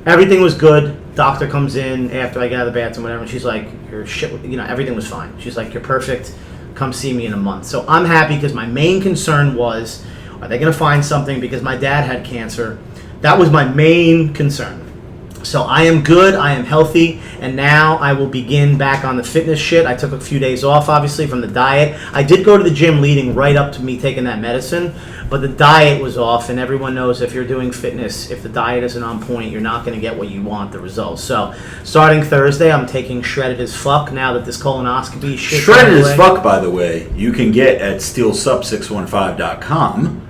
B: Everything was good. Doctor comes in after I get out of the bathroom, whatever, and she's like, your shit, everything was fine. She's like, you're perfect. Come see me in a month. So I'm happy because my main concern was, are they going to find something? Because my dad had cancer. That was my main concern. So I am good, I am healthy, and now I will begin back on the fitness shit. I took a few days off, obviously, from the diet. I did go to the gym leading right up to me taking that medicine, but the diet was off, and everyone knows if you're doing fitness, if the diet isn't on point, you're not going to get what you want, the results. So starting Thursday, I'm taking Shredded as Fuck now that this colonoscopy shit.
A: Shredded as Fuck, by the way, you can get at steelsup615.com.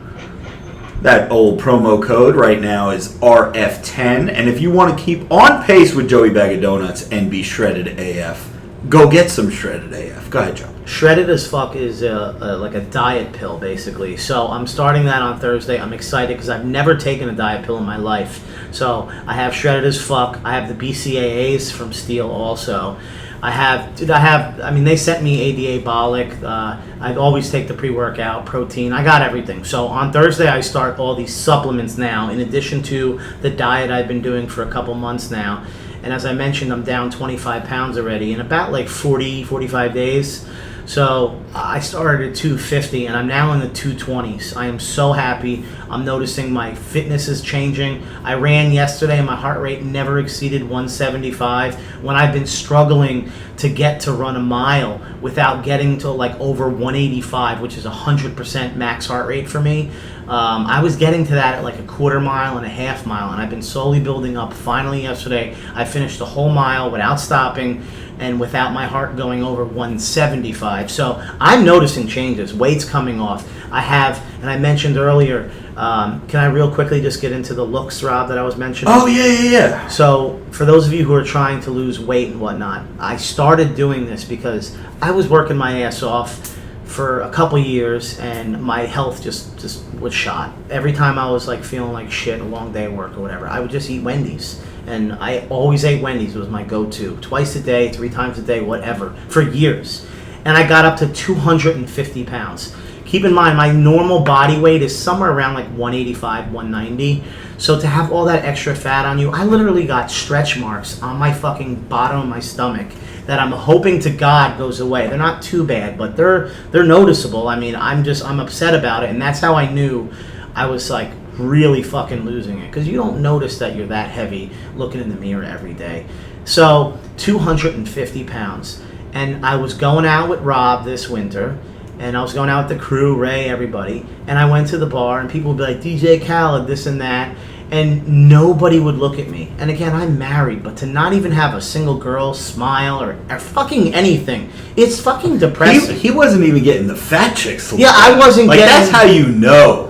A: That old promo code right now is RF10. And if you want to keep on pace with Joey Bag of Donuts and be Shredded AF, go get some Shredded AF. Go ahead, Joe.
B: Shredded as Fuck is like a diet pill, basically. So I'm starting that on Thursday. I'm excited because I've never taken a diet pill in my life. So I have Shredded as Fuck. I have the BCAAs from Steel also. They sent me ADA Bolic. I always take the pre-workout, protein. I got everything. So on Thursday, I start all these supplements now, in addition to the diet I've been doing for a couple months now. And as I mentioned, I'm down 25 pounds already in about like 45 days. So I started at 250 and I'm now in the 220s. I am so happy. I'm noticing my fitness is changing. I ran yesterday and my heart rate never exceeded 175 when I've been struggling to get to run a mile without getting to like over 185, which is 100% max heart rate for me. I was getting to that at like a quarter mile and a half mile, and I've been slowly building up. Finally yesterday, I finished the whole mile without stopping and without my heart going over 175. So I'm noticing changes, weight's coming off. And I mentioned earlier, can I real quickly just get into the looks, Rob, that I was mentioning?
A: Oh, yeah.
B: So for those of you who are trying to lose weight and whatnot, I started doing this because I was working my ass off for a couple years and my health just was shot. Every time I was like feeling like shit, a long day of work or whatever, I would just eat Wendy's. And I always ate Wendy's. It was my go-to. Twice a day, 3 times a day, whatever, for years. And I got up to 250 pounds. Keep in mind, my normal body weight is somewhere around like 185, 190. So to have all that extra fat on you, I literally got stretch marks on my fucking bottom of my stomach that I'm hoping to God goes away. They're not too bad, but they're noticeable. I mean, I'm upset about it, and that's how I knew I was like really fucking losing it, because you don't notice that you're that heavy looking in the mirror every day. So 250 pounds, and I was going out with Rob this winter, and I was going out with the crew, Ray, everybody, and I went to the bar, and people would be like, DJ Khaled, this and that, and nobody would look at me. And again, I'm married, but to not even have a single girl smile or fucking anything, it's fucking depressing.
A: He wasn't even getting the fat chicks.
B: Yeah, I wasn't
A: like,
B: getting...
A: That's how you know.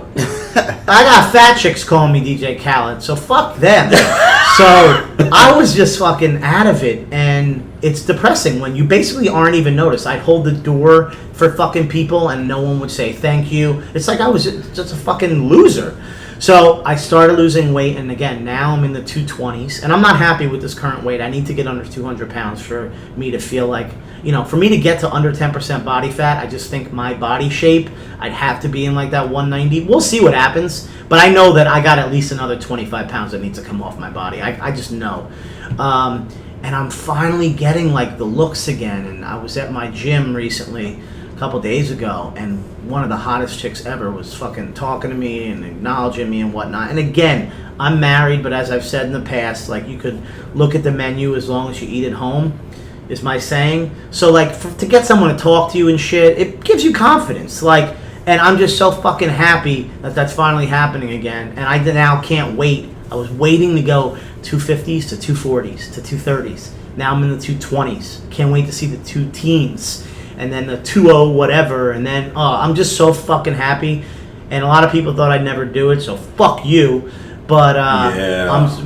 B: I got fat chicks calling me DJ Khaled, so fuck them. So I was just fucking out of it, and it's depressing when you basically aren't even noticed. I'd hold the door for fucking people, and no one would say thank you. It's like I was just a fucking loser. So I started losing weight, and again, now I'm in the 220s, and I'm not happy with this current weight. I need to get under 200 pounds for me to feel like, for me to get to under 10% body fat. I just think my body shape, I'd have to be in like that 190. We'll see what happens, but I know that I got at least another 25 pounds that needs to come off my body. I just know. And I'm finally getting like the looks again, and I was at my gym recently, a couple days ago, and one of the hottest chicks ever was fucking talking to me and acknowledging me and whatnot. And again, I'm married, but as I've said in the past, like, you could look at the menu as long as you eat at home, is my saying. So like, to get someone to talk to you and shit, it gives you confidence. Like, and I'm just so fucking happy that that's finally happening again. And I now can't wait. I was waiting to go 250s to 240s to 230s. Now I'm in the 220s. Can't wait to see the 2 teens. And then the 2-0 whatever, and then I'm just so fucking happy. And a lot of people thought I'd never do it, so fuck you. But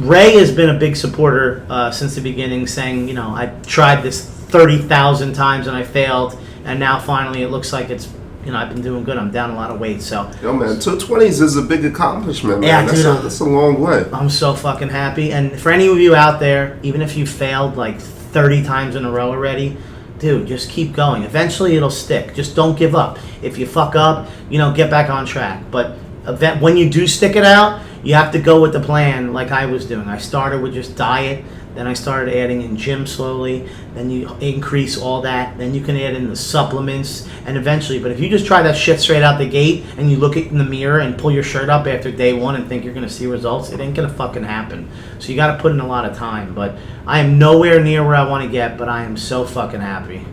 B: Ray has been a big supporter since the beginning, saying, I tried this 30,000 times and I failed, and now finally it looks like it's, I've been doing good. I'm down a lot of weight, so.
C: Yo, man, 220s is a big accomplishment, man.
B: Yeah,
C: That's a long way.
B: I'm so fucking happy. And for any of you out there, even if you failed like 30 times in a row already, dude, just keep going. Eventually it'll stick. Just don't give up. If you fuck up, get back on track. But when you do stick it out, you have to go with the plan like I was doing. I started with just diet, then I started adding in gym slowly, then you increase all that, then you can add in the supplements, and eventually, but if you just try that shit straight out the gate and you look in the mirror and pull your shirt up after day one and think you're going to see results, it ain't going to fucking happen. So you got to put in a lot of time, but I am nowhere near where I want to get, but I am so fucking happy.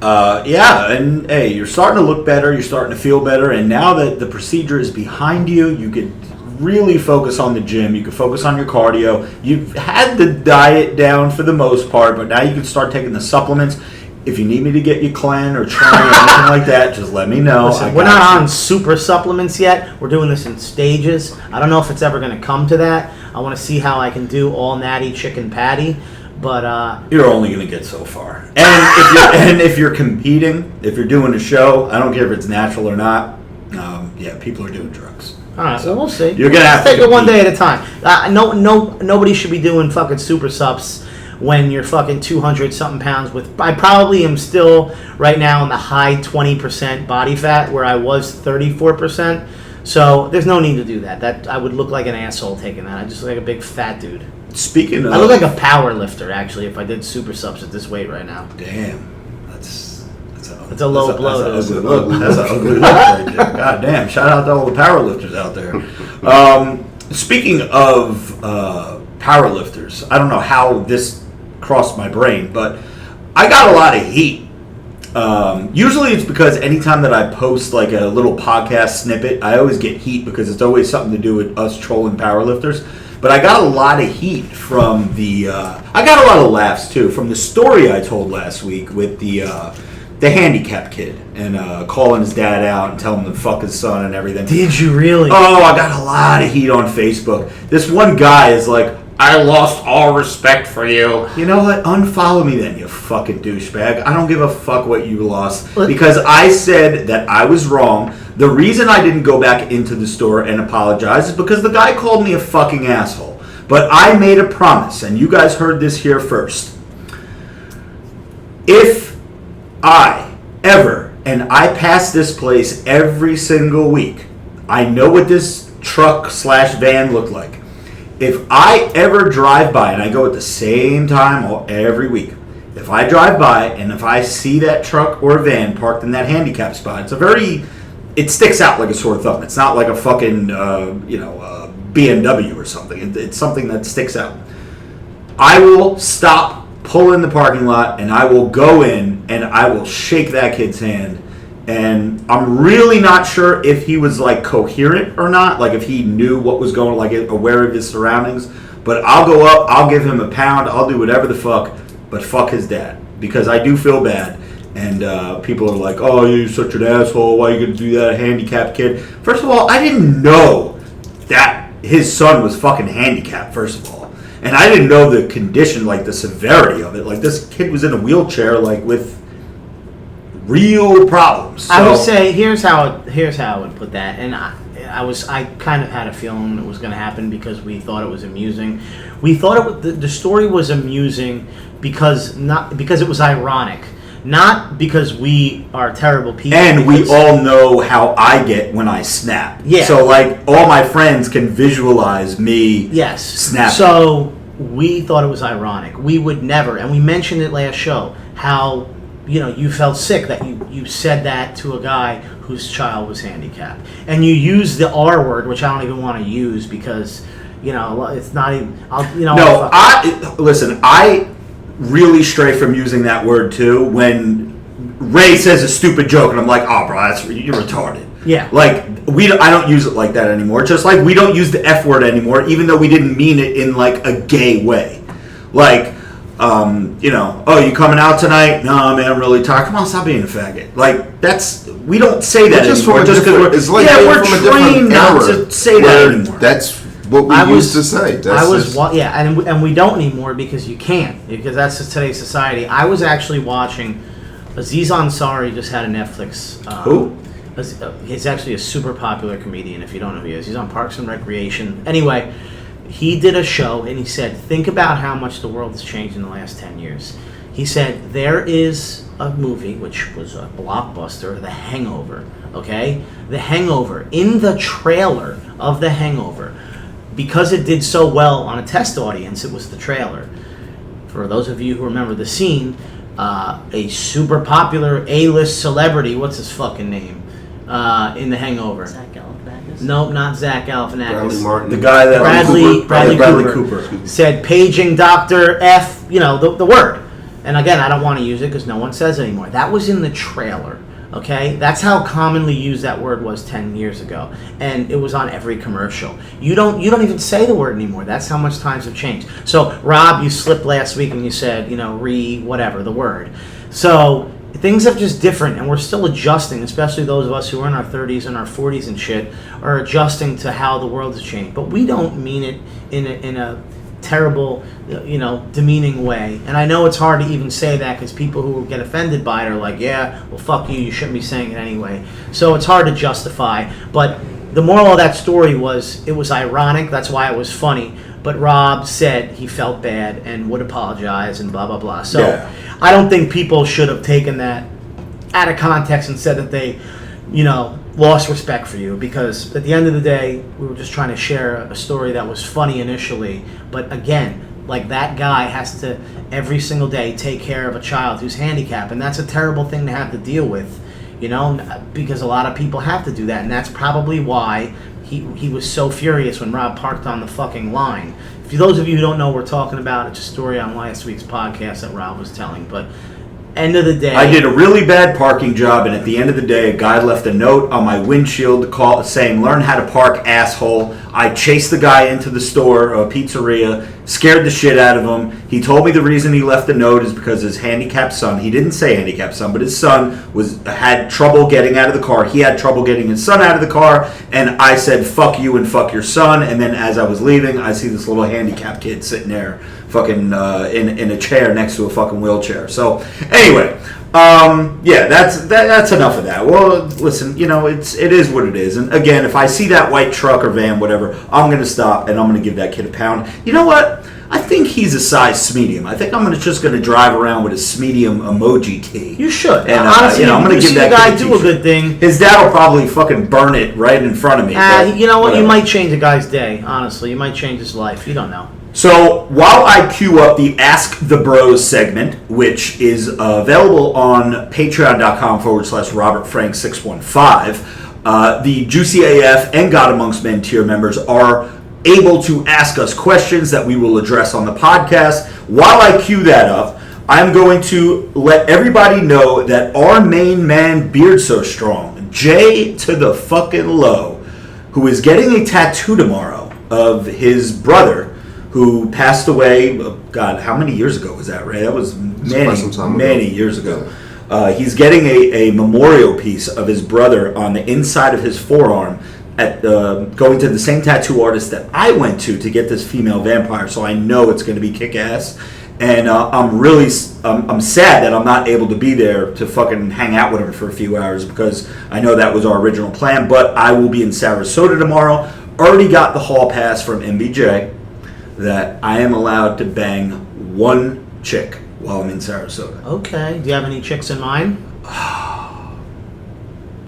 A: Yeah, and hey, you're starting to look better, you're starting to feel better, and now that the procedure is behind you, you could really focus on the gym, you can focus on your cardio. You've had the diet down for the most part, but now you can start taking the supplements. If you need me to get you Clen or Tren or anything like that, just let me know.
B: Listen, we're not on super supplements yet. We're doing this in stages. I don't know if it's ever going to come to that. I want to see how I can do all natty chicken patty. But
A: you're only going to get so far. And if you're competing, if you're doing a show, I don't care if it's natural or not. Yeah, people are doing drugs.
B: All right, so we'll see.
A: You're gonna have to
B: take it one day at a time. Nobody should be doing fucking super subs when you're fucking 200 something pounds. I probably am still right now in the high 20% body fat where I was 34%. So there's no need to do that. That I would look like an asshole taking that. I just look like a big fat dude.
A: Speaking of,
B: I look like a power lifter actually if I did super subs at this weight right now.
A: Damn.
B: It's a low blow.
A: That's an ugly look right there. God damn. Shout out to all the power lifters out there. Speaking of power lifters, I don't know how this crossed my brain, but I got a lot of heat. Usually it's because anytime that I post like a little podcast snippet, I always get heat because it's always something to do with us trolling power lifters. But I got a lot of heat from the... I got a lot of laughs, too, from the story I told last week with the handicapped kid and calling his dad out and telling him to fuck his son and everything.
B: Did you really?
A: Oh, I got a lot of heat on Facebook. This one guy is like, I lost all respect for you. You know what? Unfollow me then, you fucking douchebag. I don't give a fuck what you lost. Because I said that I was wrong. The reason I didn't go back into the store and apologize is because the guy called me a fucking asshole. But I made a promise, and you guys heard this here first. If I pass this place every single week, I know what this truck/van looked like. If I ever drive by, and I go at the same time every week, if I drive by and if I see that truck or van parked in that handicap spot, it sticks out like a sore thumb. It's not like a fucking, BMW or something. It's something that sticks out. I will stop, pull in the parking lot, and I will go in and I will shake that kid's hand. And I'm really not sure if he was like coherent or not, like if he knew what was going on, like aware of his surroundings. But I'll go up, I'll give him a pound, I'll do whatever the fuck, but fuck his dad. Because I do feel bad. And people are like, oh, you're such an asshole, why are you going to do that, a handicapped kid? First of all, I didn't know that his son was fucking handicapped, first of all. And I didn't know the condition, like the severity of it. Like this kid was in a wheelchair, like with real problems. So,
B: I would say here's how I would put that, and I kind of had a feeling it was going to happen because we thought it was amusing. We thought the story was amusing because it was ironic, not because we are terrible people.
A: And we all know how I get when I snap.
B: Yeah.
A: So like all my friends can visualize me.
B: Yes.
A: Snapping.
B: So we thought it was ironic. We would never, and we mentioned it last show how. You felt sick that you said that to a guy whose child was handicapped. And you used the R word, which I don't even want to use because, it's not even... I really stray from using that word too when Ray says a stupid joke and I'm like, oh, bro, you're retarded. Yeah.
A: Like, I don't use it like that anymore. Just like we don't use the F word anymore, even though we didn't mean it in like a gay way. Like... oh, you coming out tonight? No, man, I'm really tired. Come on, stop being a faggot. Like, we don't say that anymore. We're trained not to say that anymore.
C: That's what we used to say.
B: And we don't anymore because you can't, because that's just today's society. I was actually watching, Aziz Ansari just had a Netflix.
A: Who?
B: He's actually a super popular comedian, if you don't know who he is. He's on Parks and Recreation. Anyway, he did a show and he said, think about how much the world has changed in the last 10 years. He said, there is a movie which was a blockbuster, The Hangover. Okay, The Hangover. In the trailer of The Hangover, because it did so well on a test audience, it was the trailer. For those of you who remember the scene, a super popular A-list celebrity, what's his fucking name, in The Hangover?
D: Zach Galifianakis?
B: Nope, not Zach
C: Bradley
B: Galifianakis.
C: Martin.
A: The guy that
B: Bradley
A: Cooper
B: said paging Dr. F, the word. And again, I don't want to use it because no one says it anymore. That was in the trailer. Okay, that's how commonly used that word was 10 years ago, and it was on every commercial. You don't even say the word anymore. That's how much times have changed. So, Rob, you slipped last week and you said, whatever the word. So things are just different, and we're still adjusting. Especially those of us who are in our 30s and our 40s and shit are adjusting to how the world has changed. But we don't mean it in a terrible, demeaning way. And I know it's hard to even say that because people who get offended by it are like, yeah, well, fuck you shouldn't be saying it anyway. So it's hard to justify. But the moral of that story was, it was ironic, that's why it was funny, but Rob said he felt bad and would apologize and blah, blah, blah. So yeah. I don't think people should have taken that out of context and said that they, lost respect for you, because at the end of the day, we were just trying to share a story that was funny initially. But again, like, that guy has to every single day take care of a child who's handicapped, and that's a terrible thing to have to deal with, because a lot of people have to do that, and that's probably why he was so furious when Rob parked on the fucking line. For those of you who don't know what we're talking about, it's a story on last week's podcast that Rob was telling, but end of the day,
A: I did a really bad parking job, and at the end of the day, a guy left a note on my windshield saying, "Learn how to park, asshole." I chased the guy into the store, a pizzeria, scared the shit out of him. He told me the reason he left the note is because his handicapped son, he didn't say handicapped son, but his son had trouble getting out of the car. He had trouble getting his son out of the car, and I said, "Fuck you and fuck your son." And then as I was leaving, I see this little handicapped kid sitting there fucking in a chair next to a fucking wheelchair. So anyway, that's enough of that. Well, listen, it is what it is. And again, if I see that white truck or van, whatever, I'm going to stop and I'm going to give that kid a pound. You know what? I think he's a size medium. I think I'm just going to drive around with a medium emoji tee.
B: You should.
A: And
B: honestly,
A: I'm going to give that
B: guy
A: kid
B: do a good thing.
A: His dad will probably fucking burn it right in front of me.
B: You know what?
A: Whatever.
B: You might change a guy's day. Honestly, you might change his life. You don't know.
A: So while I queue up the Ask the Bros segment, which is available on patreon.com/RobertFrank615, the Juicy AF and God Amongst Men tier members are able to ask us questions that we will address on the podcast. While I queue that up, I'm going to let everybody know that our main man, Beard So Strong, J to the fucking low, who is getting a tattoo tomorrow of his brother, who passed away, God, how many years ago was that, Ray? That was many years ago. He's getting a memorial piece of his brother on the inside of his forearm at going to the same tattoo artist that I went to get this female vampire, so I know it's going to be kick-ass. And I'm sad that I'm not able to be there to fucking hang out with him for a few hours, because I know that was our original plan, but I will be in Sarasota tomorrow. Already got the hall pass from MBJ that I am allowed to bang one chick while I'm in Sarasota.
B: Okay. Do you have any chicks in mind?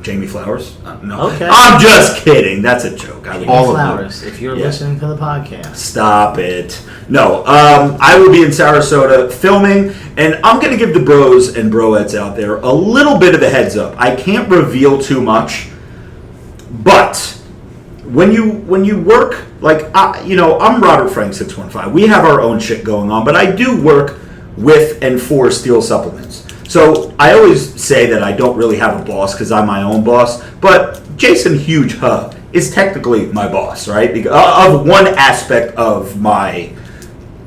A: Jamie Flowers? No.
B: Okay.
A: I'm just kidding. That's a joke.
B: Jamie Flowers, if you're listening to the podcast.
A: Stop it. No. I will be in Sarasota filming, and I'm going to give the bros and broettes out there a little bit of a heads up. I can't reveal too much, but when you work, I'm Robert Frank 615. We have our own shit going on, but I do work with and for Steel Supplements. So I always say that I don't really have a boss because I'm my own boss, but Jason Huge is technically my boss, right? Because of one aspect of my,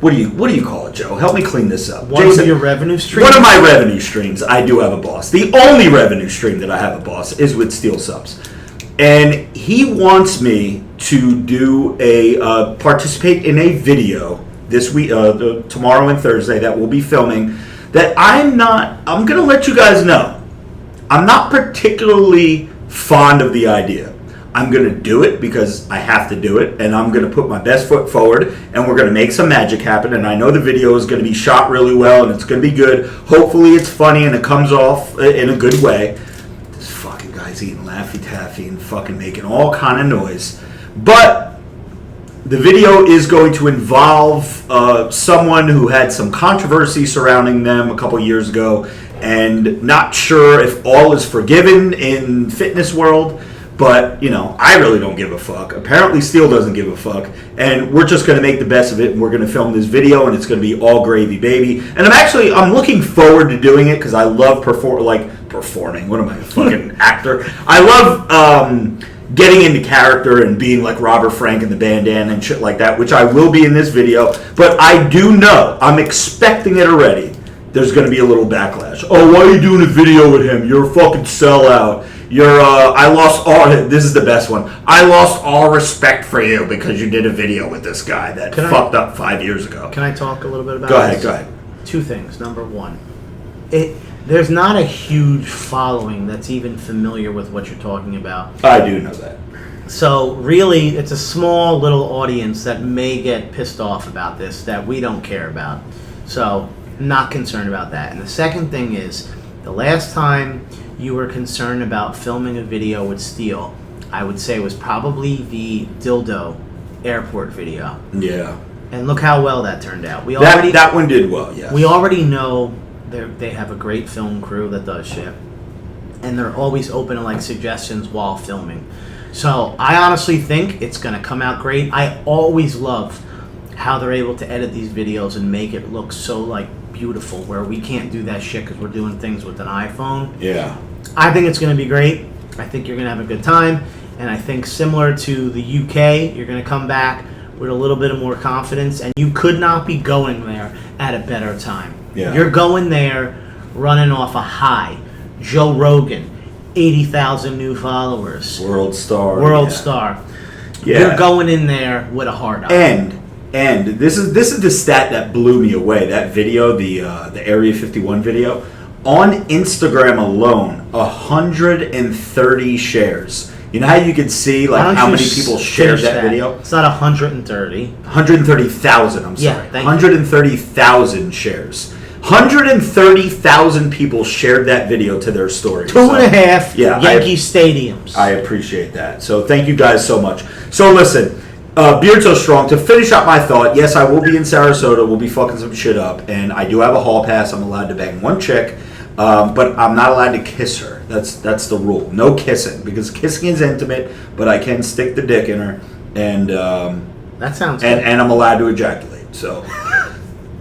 A: what do you call it, Joe? Help me clean this up.
B: One of your revenue streams?
A: One of my revenue streams, I do have a boss. The only revenue stream that I have a boss is with Steel Subs. And he wants me to do participate in a video this week, tomorrow and Thursday, that we'll be filming. That I'm going to let you guys know, I'm not particularly fond of the idea. I'm going to do it because I have to do it, and I'm going to put my best foot forward, and we're going to make some magic happen, and I know the video is going to be shot really well, and it's going to be good. Hopefully it's funny and it comes off in a good way. This fucking guy's eating Laffy Taffy and fucking making all kind of noise. But the video is going to involve someone who had some controversy surrounding them a couple years ago, and not sure if all is forgiven in fitness world. But, I really don't give a fuck. Apparently, Steele doesn't give a fuck. And we're just going to make the best of it. And we're going to film this video. And it's going to be all gravy, baby. And I'm looking forward to doing it because I love performing. What am I, a fucking actor? I love getting into character and being like Robert Frank in the bandana and shit like that, which I will be in this video. But I do know, I'm expecting it already, there's going to be a little backlash. Oh, why are you doing a video with him? You're a fucking sellout. This is the best one. I lost all respect for you because you did a video with this guy that fucked up 5 years ago.
B: Can I talk a little bit about
A: this? Go ahead.
B: Two things. Number one, there's not a huge following that's even familiar with what you're talking about.
A: I do know that.
B: So really, it's a small little audience that may get pissed off about this that we don't care about. So, not concerned about that. And the second thing is, the last time you were concerned about filming a video with Steele, I would say was probably the dildo airport video.
A: Yeah.
B: And look how well that turned out.
A: That one did well, yes.
B: We already know they have a great film crew that does shit. And they're always open to suggestions while filming. So I honestly think it's going to come out great. I always love how they're able to edit these videos and make it look so beautiful, where we can't do that shit because we're doing things with an iPhone.
A: Yeah.
B: I think it's going to be great. I think you're going to have a good time. And I think similar to the UK, you're going to come back with a little bit of more confidence. And you could not be going there at a better time.
A: Yeah.
B: You're going there running off a high. Joe Rogan, 80,000 new followers.
A: World star. Yeah.
B: You're going in there with a hard on.
A: And this is the stat that blew me away. That video, the Area 51 video, on Instagram alone, 130 shares. You know how you could see how many people shared that video?
B: It's not 130.
A: 130,000. I'm sorry.
B: Yeah,
A: 130,000 shares. 130,000 people shared that video to their story.
B: 2.5 Yankee stadiums.
A: I appreciate that. So thank you guys so much. So listen, Beard So Strong, to finish up my thought, yes, I will be in Sarasota. We'll be fucking some shit up. And I do have a hall pass. I'm allowed to bang one chick. But I'm not allowed to kiss her. That's the rule. No kissing. Because kissing is intimate, but I can stick the dick in her. And
B: that sounds good.
A: And I'm allowed to ejaculate. So...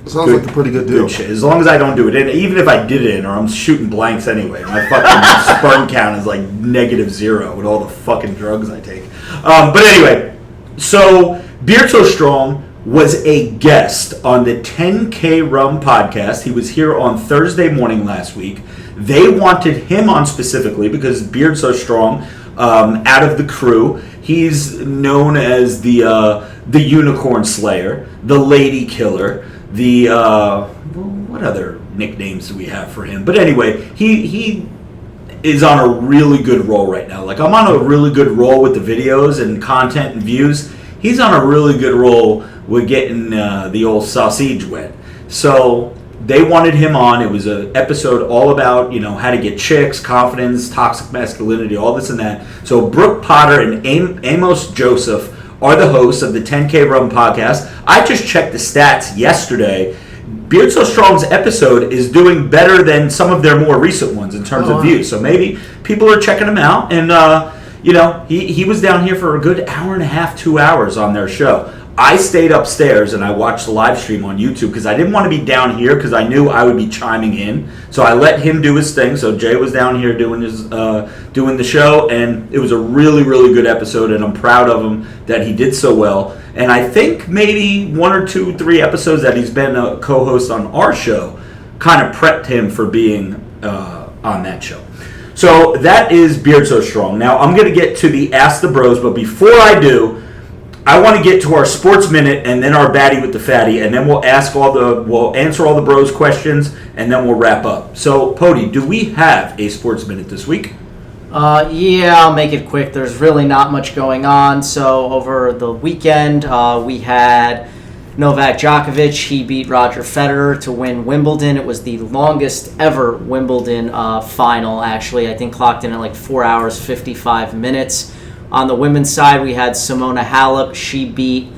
C: Sounds like a pretty good deal.
A: Good shit. As long as I don't do it, and even if I did it in, or I'm shooting blanks anyway, my fucking sperm count is -0 with all the fucking drugs I take. But anyway, so Beard So Strong was a guest on the 10K Rum podcast. He was here on Thursday morning last week. They wanted him on specifically because Beard So Strong, out of the crew, he's known as the Unicorn Slayer, the Lady Killer. What other nicknames do we have for him? But anyway, he is on a really good roll right now. I'm on a really good roll with the videos and content and views. He's on a really good roll with getting the old sausage wet. So they wanted him on. It was an episode all about, how to get chicks, confidence, toxic masculinity, all this and that. So Brooke Potter and Amos Joseph are the hosts of the 10K Rum podcast. I just checked the stats yesterday. Beard So Strong's episode is doing better than some of their more recent ones in terms of views. So maybe people are checking him out. And, he was down here for a good hour and a half, 2 hours on their show. I stayed upstairs and I watched the live stream on YouTube because I didn't want to be down here because I knew I would be chiming in. So I let him do his thing. So Jay was down here doing the show, and it was a really, really good episode, and I'm proud of him that he did so well. And I think maybe 1 or 2, 3 episodes that he's been a co-host on our show kind of prepped him for being on that show. So that is Beard So Strong. Now I'm going to get to the Ask the Bros, but before I do, I want to get to our Sports Minute and then our Baddie with the Fatty, and then we'll answer all the bros questions, and then we'll wrap up. So, Pody, do we have a Sports Minute this week?
D: Yeah, I'll make it quick. There's really not much going on. So over the weekend, we had Novak Djokovic. He beat Roger Federer to win Wimbledon. It was the longest ever Wimbledon final, actually. I think clocked in at like 4 hours, 55 minutes. On the women's side, we had Simona Halep. She beat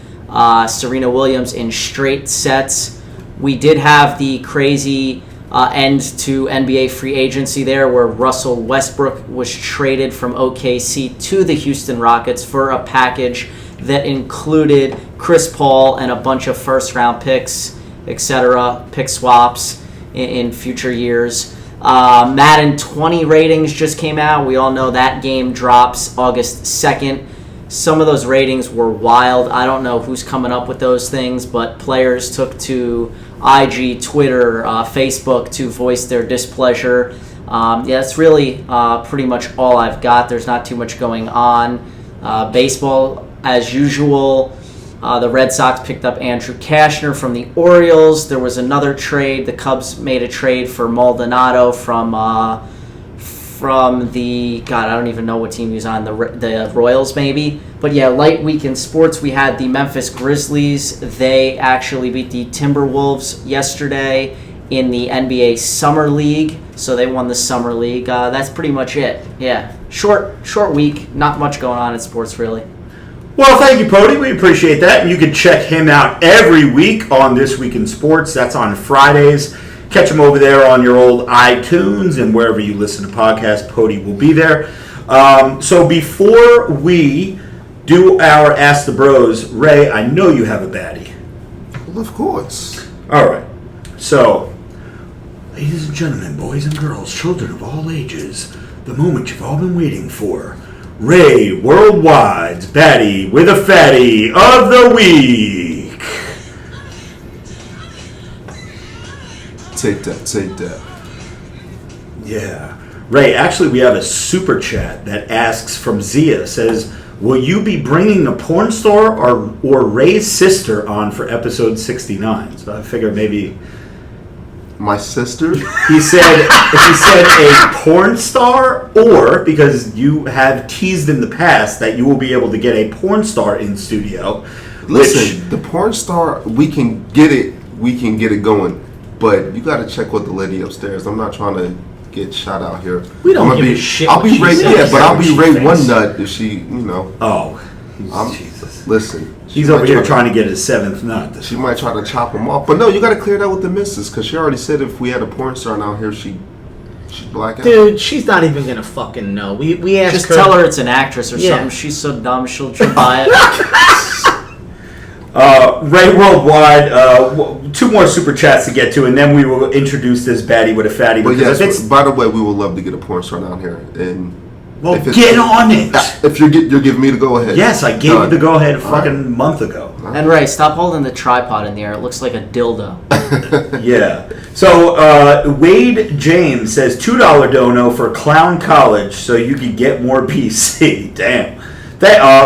D: Serena Williams in straight sets. We did have the crazy end to NBA free agency there, where Russell Westbrook was traded from OKC to the Houston Rockets for a package that included Chris Paul and a bunch of first-round picks, etc., pick swaps in future years. Madden 20 ratings just came out. We all know that game drops August 2nd. Some of those ratings were wild. I don't know who's coming up with those things, but players took to IG, Twitter, Facebook to voice their displeasure. That's really pretty much all I've got. There's not too much going on. Baseball, as usual, the Red Sox picked up Andrew Kashner from the Orioles. There was another trade. The Cubs made a trade for Maldonado from the, God, I don't even know what team he was on, the Royals maybe. But yeah, light week in sports. We had the Memphis Grizzlies. They actually beat the Timberwolves yesterday in the NBA Summer League. So they won the Summer League. That's pretty much it. Yeah, short week. Not much going on in sports, really.
A: Well, thank you, Pody. We appreciate that. And you can check him out every week on This Week in Sports. That's on Fridays. Catch him over there on your old iTunes and wherever you listen to podcasts. Pody will be there. So before we do our Ask the Bros, Ray, I know you have a baddie.
C: Well, of course.
A: All right. So, ladies and gentlemen, boys and girls, children of all ages, the moment you've all been waiting for. Ray Worldwide's Baddie with a Fatty of the Week.
C: Take that.
A: Yeah. Ray, actually, we have a super chat that asks from Zia, says, will you be bringing a porn star or Ray's sister on for episode 69? So I figured maybe...
C: My sister?
A: He said a porn star, or because you have teased in the past that you will be able to get a porn star in studio.
C: Listen, the porn star, we can get it going, but you got to check with the lady upstairs. I'm not trying to get shot out here.
B: We don't give a shit.
C: I'll be Ray,
B: says.
C: but I'll be Ray One Nut if she,
A: Oh,
C: Jesus. Llisten.
A: He's over here trying to get his seventh nut.
C: She might try to chop him off. But no, you got to clear that with the missus, because she already said if we had a porn star down here, she'd black out.
B: Dude, she's not even going to fucking know. We asked
D: Just
B: her.
D: tell her it's an actress or something. She's so dumb, she'll buy it.
A: Ray Worldwide, two more super chats to get to, and then we will introduce this baddie with a fatty.
C: But yes, by the way, we would love to get a porn star down here. And
A: well, get on it.
C: If you're giving me the go ahead.
A: Yes, I gave you the go ahead a fucking month ago.
D: And Ray, stop holding the tripod in the air. It looks like a dildo.
A: Yeah. So Wade James says $2 dono for Clown College so you can get more PC. Damn.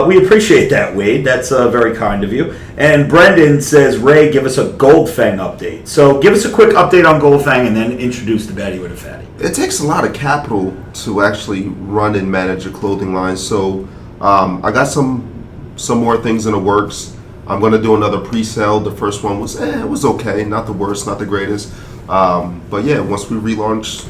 A: We appreciate that, Wade. That's very kind of you. And Brendan says, Ray, give us a Goldfang update. So give us a quick update on Goldfang and then introduce the baddie with a fatty.
C: It takes a lot of capital to actually run and manage a clothing line. So I got some more things in the works. I'm going to do another pre-sale. The first one was, it was okay. Not the worst, not the greatest. But yeah, once we relaunch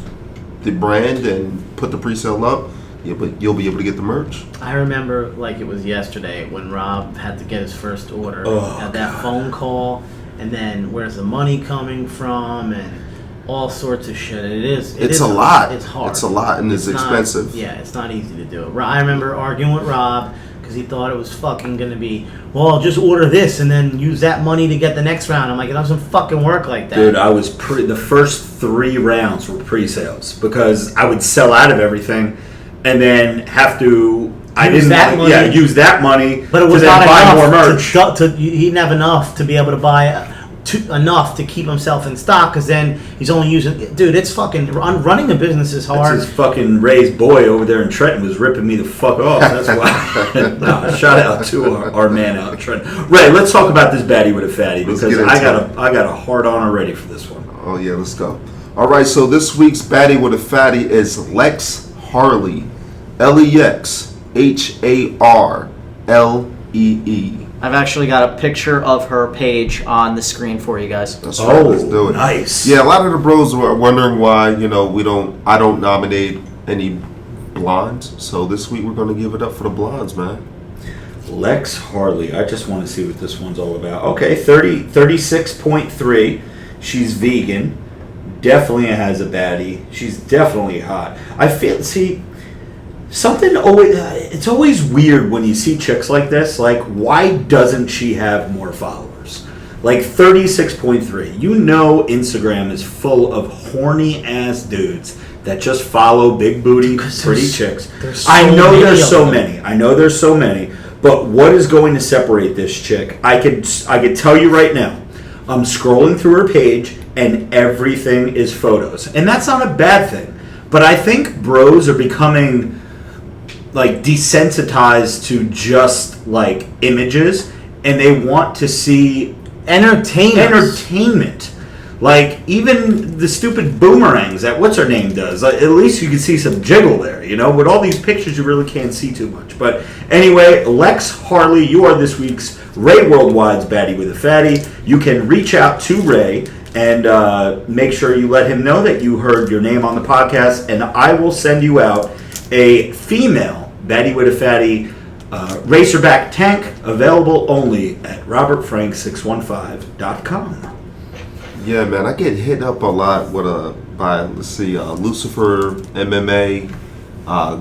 C: the brand and put the pre-sale up, you'll be able to get the merch.
B: I remember like it was yesterday when Rob had to get his first order. Had that phone call, and then where's the money coming from, and all sorts of shit. It's
C: a lot.
B: It's hard.
C: It's a lot, and it's expensive.
B: It's not easy to do it. I remember arguing with Rob because he thought it was fucking going to be, well, just order this and then use that money to get the next round. I'm like, it doesn't fucking work like that.
A: Dude, I was the first 3 rounds were pre-sales because I would sell out of everything and then have to use that money
B: but it was
A: to
B: not
A: then buy more
B: enough
A: merch.
B: He didn't have enough to be able to buy enough to keep himself in stock because then he's only using. Dude, it's fucking running a business is hard.
A: That's his fucking Ray's boy over there in Trenton was ripping me the fuck off. That's why. No, shout out to our man out in Trenton. Ray, let's talk about this baddie with a fatty because I got a hard on already for this one.
C: Oh yeah, let's go. All right, so this week's baddie with a fatty is Lex Harley. LEXHARLEE.
D: I've actually got a picture of her page on the screen for you guys.
C: That's right. Let's do it.
A: Nice.
C: Yeah, a lot of the bros were wondering why I don't nominate any blondes. So this week we're going to give it up for the blondes, man.
A: Lex Harley. I just want to see what this one's all about. Okay, 36.3. She's vegan. Definitely has a baddie. She's definitely hot. Something always. It's always weird when you see chicks like this. Like, why doesn't she have more followers? Like 36.3. You know, Instagram is full of horny ass dudes that just follow big booty, pretty chicks. I know there's so many. But what is going to separate this chick? I could tell you right now. I'm scrolling through her page and everything is photos. And that's not a bad thing. But I think bros are becoming like desensitized to just like images and they want to see entertainment. Like, even the stupid boomerangs that what's-her-name does. Like, at least you can see some jiggle there, you know? With all these pictures, you really can't see too much. But anyway, Lex Harley, you are this week's Ray Worldwide's Baddie with a Fatty. You can reach out to Ray and make sure you let him know that you heard your name on the podcast, and I will send you out a female Baddie with a Fatty Racerback tank, available only at robertfrank615.com.
C: Yeah, man, I get hit up a lot with Lucifer MMA,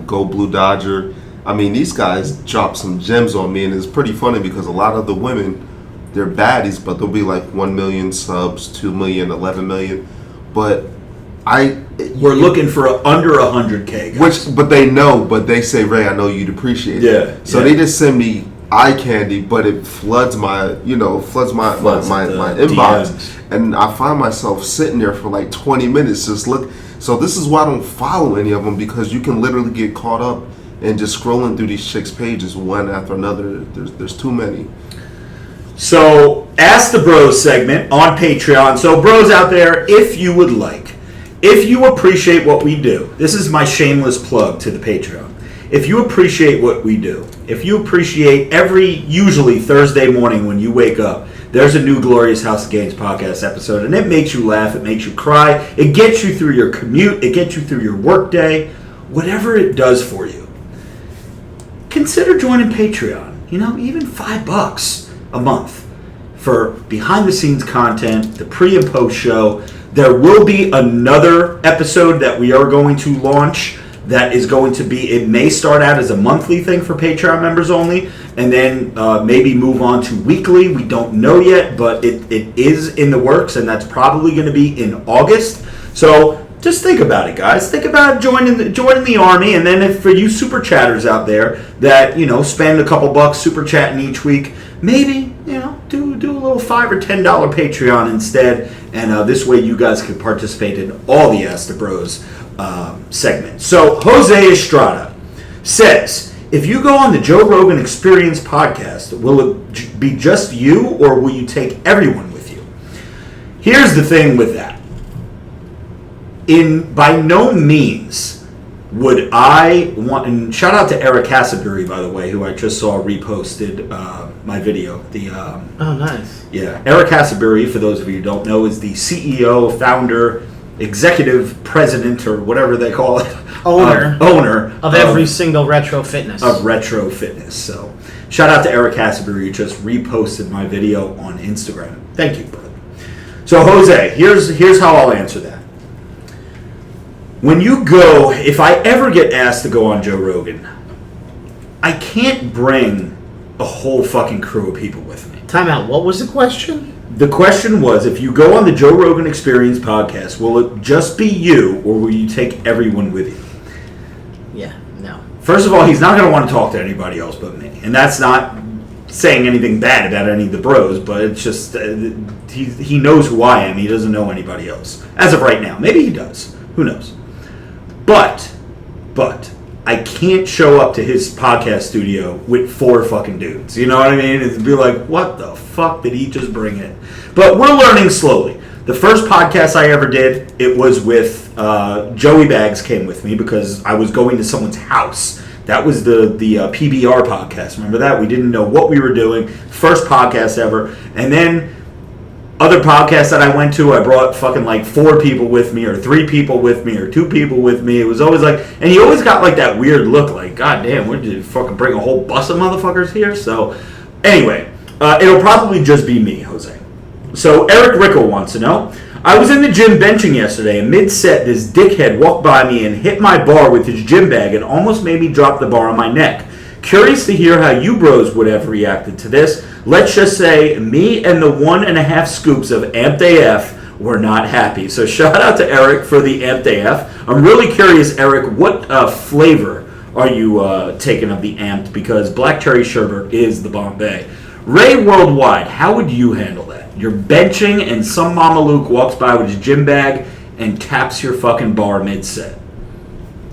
C: Go Blue Dodger. I mean, these guys drop some gems on me, and it's pretty funny because a lot of the women, they're baddies, but they'll be like 1 million subs, 2 million, 11 million. But
A: we're looking for under 100K, guys.
C: But they say, Ray, I know you'd appreciate it.
A: Yeah.
C: So they just send me eye candy, but it floods my inbox,
A: DMs.
C: and I find myself sitting there for like 20 minutes just look. So this is why I don't follow any of them, because you can literally get caught up in just scrolling through these chicks' pages one after another. There's too many.
A: So, Ask the Bros segment on Patreon. So, bros out there, if you appreciate what we do, this is my shameless plug to the Patreon. If you appreciate what we do, if you appreciate usually Thursday morning when you wake up, there's a new Glorious House of Gains podcast episode, and it makes you laugh, it makes you cry, it gets you through your commute, it gets you through your work day, whatever it does for you. Consider joining Patreon, even $5 a month for behind-the-scenes content, the pre- and post-show. There will be another episode that we are going to launch that is going to be, it may start out as a monthly thing for Patreon members only, and then maybe move on to weekly. We don't know yet, but it is in the works, and that's probably going to be in August. So just think about it, guys. Think about joining the army, and then if for you super chatters out there that spend a couple bucks super chatting each week, maybe do a little $5 or $10 Patreon instead, and this way you guys can participate in all the Ask the Bros segment. So Jose Estrada says, if you go on the Joe Rogan Experience podcast, will it be just you, or will you take everyone with you? Here's the thing with that. By no means would I want, and shout out to Eric Hasselbury, by the way, who I just saw reposted my video.
B: Oh, nice.
A: Yeah, Eric Hasselbury, for those of you who don't know, is the CEO, founder, executive president, or whatever they call it, owner
B: of every single Retro Fitness.
A: So, shout out to Eric Hasselbury, who just reposted my video on Instagram. Thank you, brother. So, Jose, here's how I'll answer that. When you go, if I ever get asked to go on Joe Rogan, I can't bring a whole fucking crew of people with me.
B: Time out. What was the question?
A: The question was, if you go on the Joe Rogan Experience podcast, will it just be you, or will you take everyone with you?
B: Yeah, no.
A: First of all, he's not going to want to talk to anybody else but me. And that's not saying anything bad about any of the bros, but it's just, he knows who I am. He doesn't know anybody else. As of right now. Maybe he does. Who knows? But, I can't show up to his podcast studio with 4 fucking dudes. You know what I mean? It'd be like, what the fuck did he just bring in? But we're learning slowly. The first podcast I ever did, it was with Joey Bags came with me because I was going to someone's house. That was the PBR podcast. Remember that? We didn't know what we were doing. First podcast ever. And then other podcasts that I went to, I brought fucking like 4 people with me, or 3 people with me, or 2 people with me. It was always like, and he always got like that weird look, like, God damn, what did you fucking bring a whole bus of motherfuckers here? So, anyway, it'll probably just be me, Jose. So, Eric Rickle wants to know, I was in the gym benching yesterday, and mid-set, this dickhead walked by me and hit my bar with his gym bag and almost made me drop the bar on my neck. Curious to hear how you bros would have reacted to this. Let's just say me and the 1.5 scoops of Amped AF were not happy. So shout out to Eric for the Amped AF. I'm really curious, Eric, what flavor are you taking of the Amped? Because black cherry sherbet is the Bombay. Ray Worldwide, how would you handle that? You're benching and some Mama Luke walks by with his gym bag and taps your fucking bar mid-set.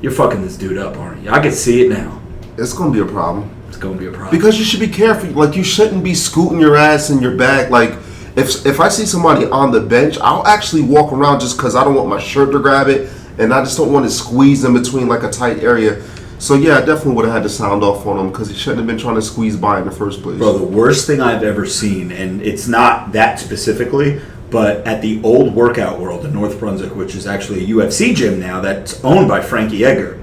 A: You're fucking this dude up, aren't you? I can see it now.
C: It's going to be a problem.
A: It's going to be a problem.
C: Because you should be careful. Like, you shouldn't be scooting your ass in your bag. Like, if I see somebody on the bench, I'll actually walk around just because I don't want my shirt to grab it, and I just don't want to squeeze in between, like, a tight area. So, yeah, I definitely would have had to sound off on him because he shouldn't have been trying to squeeze by in the first place.
A: Bro, the worst thing I've ever seen, and it's not that specifically, but at the old Workout World in North Brunswick, which is actually a UFC gym now that's owned by Frankie Edgar,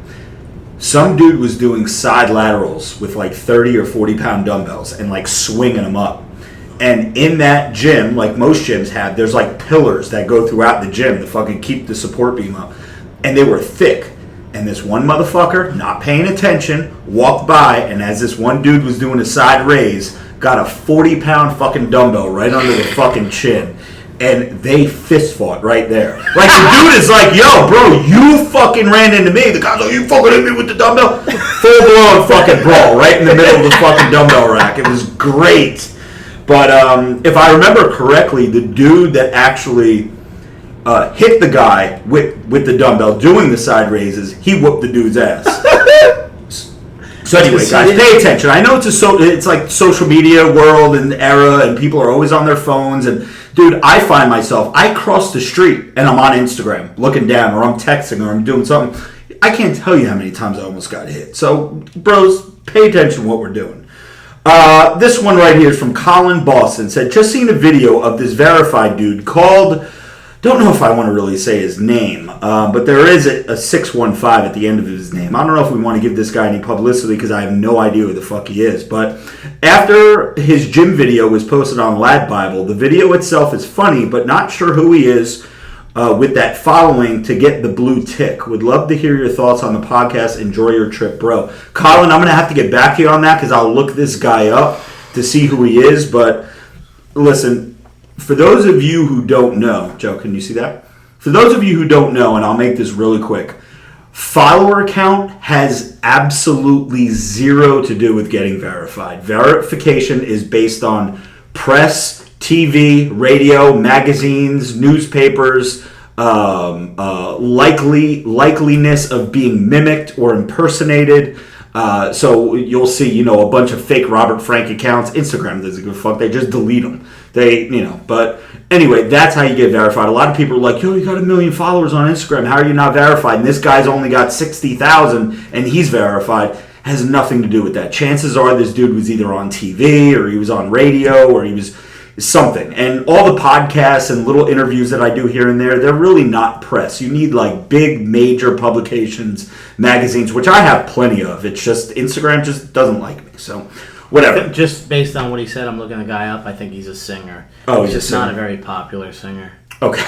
A: some dude was doing side laterals with like 30 or 40 pound dumbbells and like swinging them up. And in that gym, like most gyms have, there's like pillars that go throughout the gym to fucking keep the support beam up. And they were thick. And this one motherfucker, not paying attention, walked by, and as this one dude was doing a side raise, got a 40 pound fucking dumbbell right under the fucking chin. And they fist fought right there. Like, the dude is like, yo, bro, you fucking ran into me. The guy's like, you fucking hit me with the dumbbell. Full blown fucking brawl right in the middle of the fucking dumbbell rack. It was great. But if I remember correctly, the dude that actually hit the guy with the dumbbell doing the side raises, he whooped the dude's ass. So anyway, guys, pay attention. I know it's like social media world and era, and people are always on their phones. And dude, I find myself, I cross the street and I'm on Instagram looking down, or I'm texting, or I'm doing something. I can't tell you how many times I almost got hit. So, bros, pay attention to what we're doing. This one right here is from Colin Boston. Said, just seen a video of this verified dude called, don't know if I want to really say his name, but there is a 615 at the end of his name. I don't know if we want to give this guy any publicity because I have no idea who the fuck he is. But after his gym video was posted on Lad Bible, the video itself is funny, but not sure who he is with that following to get the blue tick. Would love to hear your thoughts on the podcast. Enjoy your trip, bro. Colin, I'm going to have to get back to you on that because I'll look this guy up to see who he is. But listen, for those of you who don't know, Joe, can you see that? For those of you who don't know, and I'll make this really quick, follower count has absolutely zero to do with getting verified. Verification is based on press, TV, radio, magazines, newspapers, likeliness of being mimicked or impersonated. So you'll see, a bunch of fake Robert Frank accounts. Instagram doesn't give a fuck. They just delete them. But anyway, that's how you get verified. A lot of people are like, yo, you got 1 million followers on Instagram. How are you not verified? And this guy's only got 60,000 and he's verified. Has nothing to do with that. Chances are this dude was either on TV or he was on radio or he was something. And all the podcasts and little interviews that I do here and there, they're really not press. You need like big major publications, magazines, which I have plenty of. It's just Instagram just doesn't like me. So whatever.
B: Just based on what he said, I'm looking the guy up. I think he's a singer.
A: Oh,
B: he's just not a very popular singer.
A: Okay.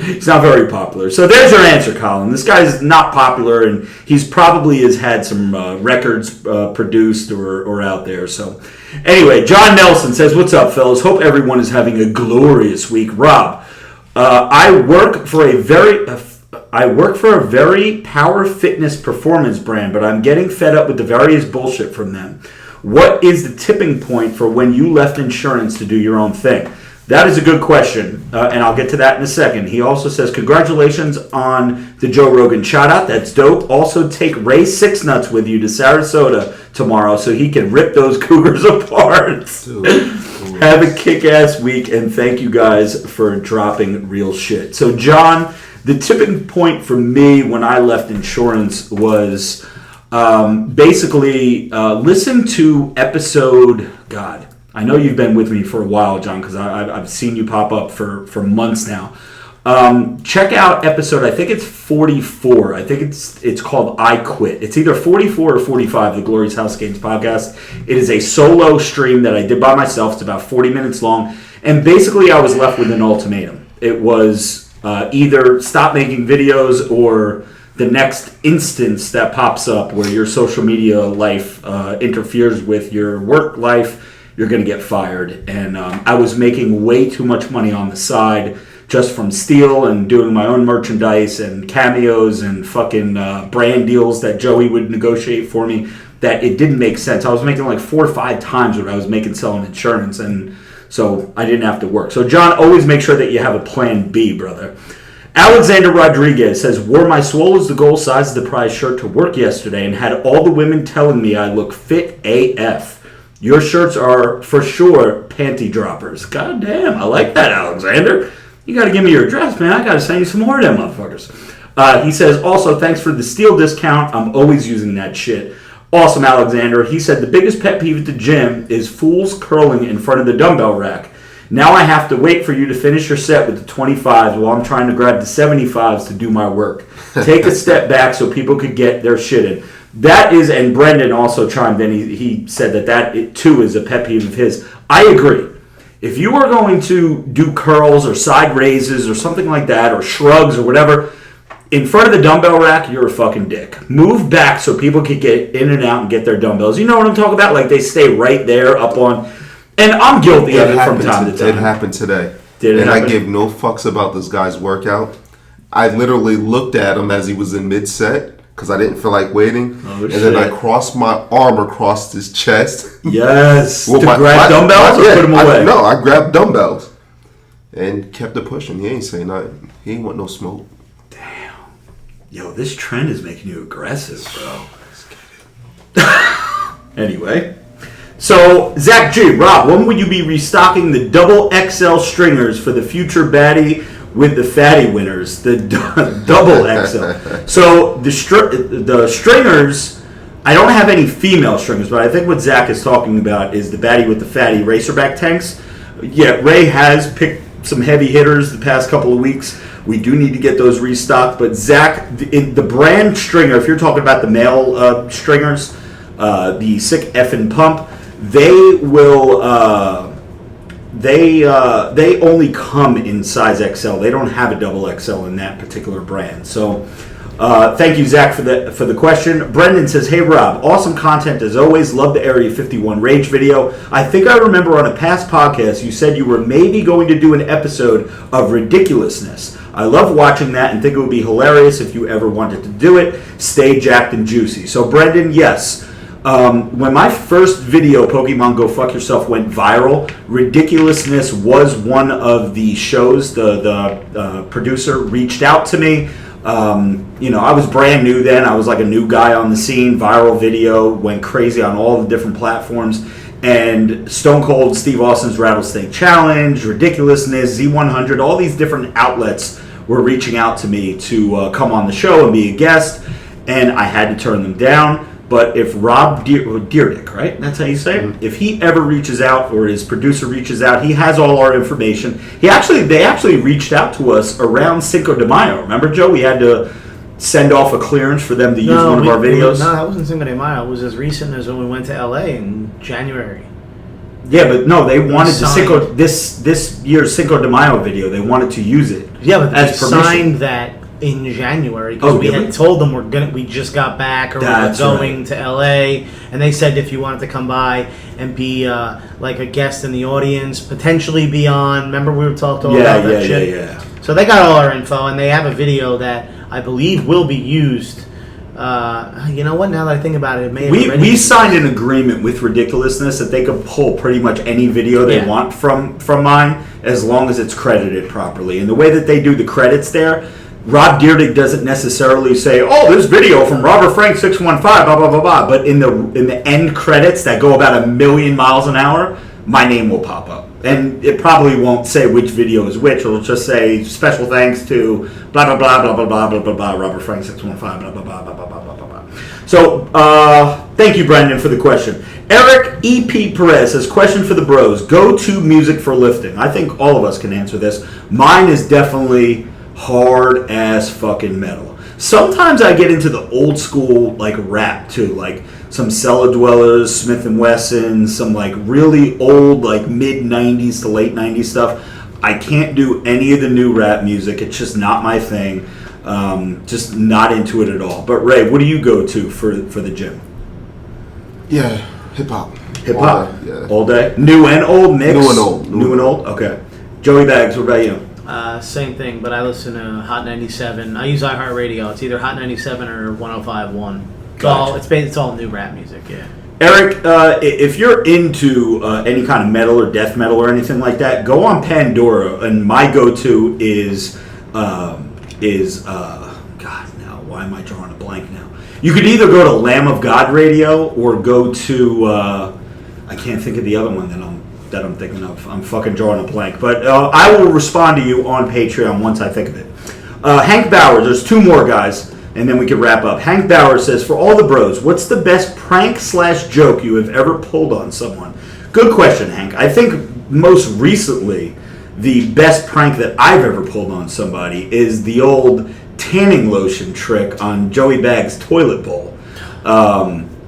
A: He's not very popular. So there's your answer, Colin. This guy's not popular, and he's probably has had some records produced or out there. So anyway, John Nelson says, what's up, fellas? Hope everyone is having a glorious week. Rob, I work for a very power fitness performance brand, but I'm getting fed up with the various bullshit from them. What is the tipping point for when you left insurance to do your own thing? That is a good question, and I'll get to that in a second. He also says, congratulations on the Joe Rogan shoutout. That's dope. Also, take Ray Six Nuts with you to Sarasota tomorrow so he can rip those Cougars apart. Have a kick-ass week, and thank you guys for dropping real shit. So, John, the tipping point for me when I left insurance was Basically, listen to episode. God, I know you've been with me for a while, John, because I've seen you pop up for months now. Check out episode, I think it's 44. I think it's called I Quit. It's either 44 or 45, the Glorious House Games podcast. It is a solo stream that I did by myself. It's about 40 minutes long. And basically I was left with an ultimatum. It was either stop making videos or the next instance that pops up where your social media life interferes with your work life, you're going to get fired. And I was making way too much money on the side just from Steel and doing my own merchandise and cameos and fucking brand deals that Joey would negotiate for me, that it didn't make sense. I was making like 4 or 5 times what I was making selling insurance, and so I didn't have to work. So John, always make sure that you have a plan B, brother. Alexander Rodriguez says, wore my swole as the goal size of the prize shirt to work yesterday and had all the women telling me I look fit AF. Your shirts are for sure panty droppers. God damn, I like that, Alexander. You got to give me your address, man. I got to send you some more of them motherfuckers. He says, also, thanks for the Steel discount. I'm always using that shit. Awesome, Alexander. He said, the biggest pet peeve at the gym is fools curling in front of the dumbbell rack. Now I have to wait for you to finish your set with the 25s while I'm trying to grab the 75s to do my work. Take a step back so people could get their shit in. That is, and Brendan also chimed in. He said that too is a pet peeve of his. I agree. If you are going to do curls or side raises or something like that, or shrugs or whatever, in front of the dumbbell rack, you're a fucking dick. Move back so people can get in and out and get their dumbbells. You know what I'm talking about? Like they stay right there up on... And I'm guilty of it from time to time.
C: It happened today.
A: Did it happen?
C: I give no fucks about this guy's workout. I literally looked at him as he was in mid-set because I didn't feel like waiting.
A: Oh,
C: and then I crossed my arm across his chest.
A: Yes. To grab dumbbells or put them away?
C: I grabbed dumbbells and kept it pushing. He ain't saying nothing. He ain't want no smoke.
A: Damn. Yo, this trend is making you aggressive, bro. Anyway. So, Zach G, Rob, when would you be restocking the double XL stringers for the future Baddie with the fatty winners? The double XL. So, the stringers, I don't have any female stringers, but I think what Zach is talking about is the Baddie with the fatty racerback tanks. Yeah, Ray has picked some heavy hitters the past couple of weeks. We do need to get those restocked. But, Zach, the brand stringer, if you're talking about the male stringers, the Sick Effin' Pump, they will. They only come in size XL. They don't have a double XL in that particular brand. So, thank you, Zach, for the question. Brendan says, "Hey, Rob, awesome content as always. Love the Area 51 Rage video. I think I remember on a past podcast you said you were maybe going to do an episode of ridiculousness. I love watching that and think it would be hilarious if you ever wanted to do it. Stay jacked and juicy." So, Brendan, yes. When my first video, Pokemon Go Fuck Yourself, went viral, Ridiculousness was one of the shows. The producer reached out to me. I was brand new then. I was like a new guy on the scene. Viral video, went crazy on all the different platforms. And Stone Cold Steve Austin's Rattlesnake Challenge, Ridiculousness, Z100, all these different outlets were reaching out to me to come on the show and be a guest. And I had to turn them down. But if Rob Dyrdek, right? That's how you say it? If he ever reaches out or his producer reaches out, he has all our information. They actually reached out to us around Cinco de Mayo. Remember, Joe? We had to send off a clearance for them to use one of our videos.
B: No, that wasn't Cinco de Mayo. It was as recent as when we went to LA in January.
A: Yeah, but no, they wanted this year's Cinco de Mayo video. They wanted to use it.
B: Yeah, but
A: as
B: they signed that in January because we had told them we just got back or we were going to LA, and they said if you wanted to come by and be like a guest in the audience, potentially be on. Remember we were talking about that shit? Yeah. So they got all our info, and they have a video that I believe will be used. You know what? Now that I think about it,
A: we signed an agreement with Ridiculousness that they could pull pretty much any video they want from mine as long as it's credited properly. And the way that they do the credits there, Rob Dyrdek doesn't necessarily say, "Oh, this video from Robert Frank 615, blah blah blah blah." But in the end credits that go about 1,000,000 miles an hour, my name will pop up, and it probably won't say which video is which. It'll just say special thanks to blah blah blah blah blah blah blah blah blah Robert Frank 615 blah blah blah blah blah blah blah blah. So, thank you, Brendan, for the question. Eric E.P. Perez says, question for the bros. Go-to music for lifting. I think all of us can answer this. Mine is definitely hard as fucking metal. Sometimes I get into the old school, like, rap, too. Like, some Cellar Dwellers, Smith & Wesson, some, like, really old, like, mid-90s to late 90s stuff. I can't do any of the new rap music. It's just not my thing. Just not into it at all. But, Ray, what do you go to for the gym?
C: Yeah, hip-hop.
A: Hip-hop?
C: All day, yeah.
A: All day? New and old mix?
C: New and old.
A: New and old? Okay. Joey Bags, what about you?
B: Same thing, but I listen to Hot 97. I use iHeartRadio. It's either Hot 97 or 105.1.
A: Gotcha.
B: It's all new rap music, yeah.
A: Eric, if you're into any kind of metal or death metal or anything like that, go on Pandora, and my go-to is God, now why am I drawing a blank now? You could either go to Lamb of God Radio or go to I can't think of the other one that I'm thinking of. I'm fucking drawing a blank, but I will respond to you on Patreon once I think of it. Hank Bauer, there's two more guys, and then we can wrap up. Hank Bauer says, for all the bros, what's the best prank/joke you have ever pulled on someone? Good question, Hank. I think most recently, the best prank that I've ever pulled on somebody is the old tanning lotion trick on Joey Bag's toilet bowl.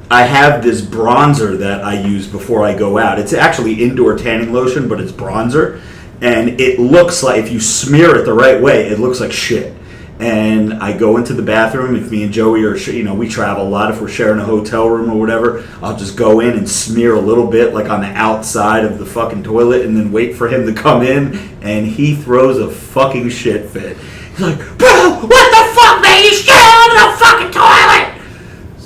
A: I have this bronzer that I use before I go out. It's actually indoor tanning lotion, but it's bronzer. And it looks like, if you smear it the right way, it looks like shit. And I go into the bathroom. If me and Joey are, we travel a lot. If we're sharing a hotel room or whatever, I'll just go in and smear a little bit, like on the outside of the fucking toilet, and then wait for him to come in. And he throws a fucking shit fit. He's like, bro, what the fuck, man? You shit all over the fucking toilet!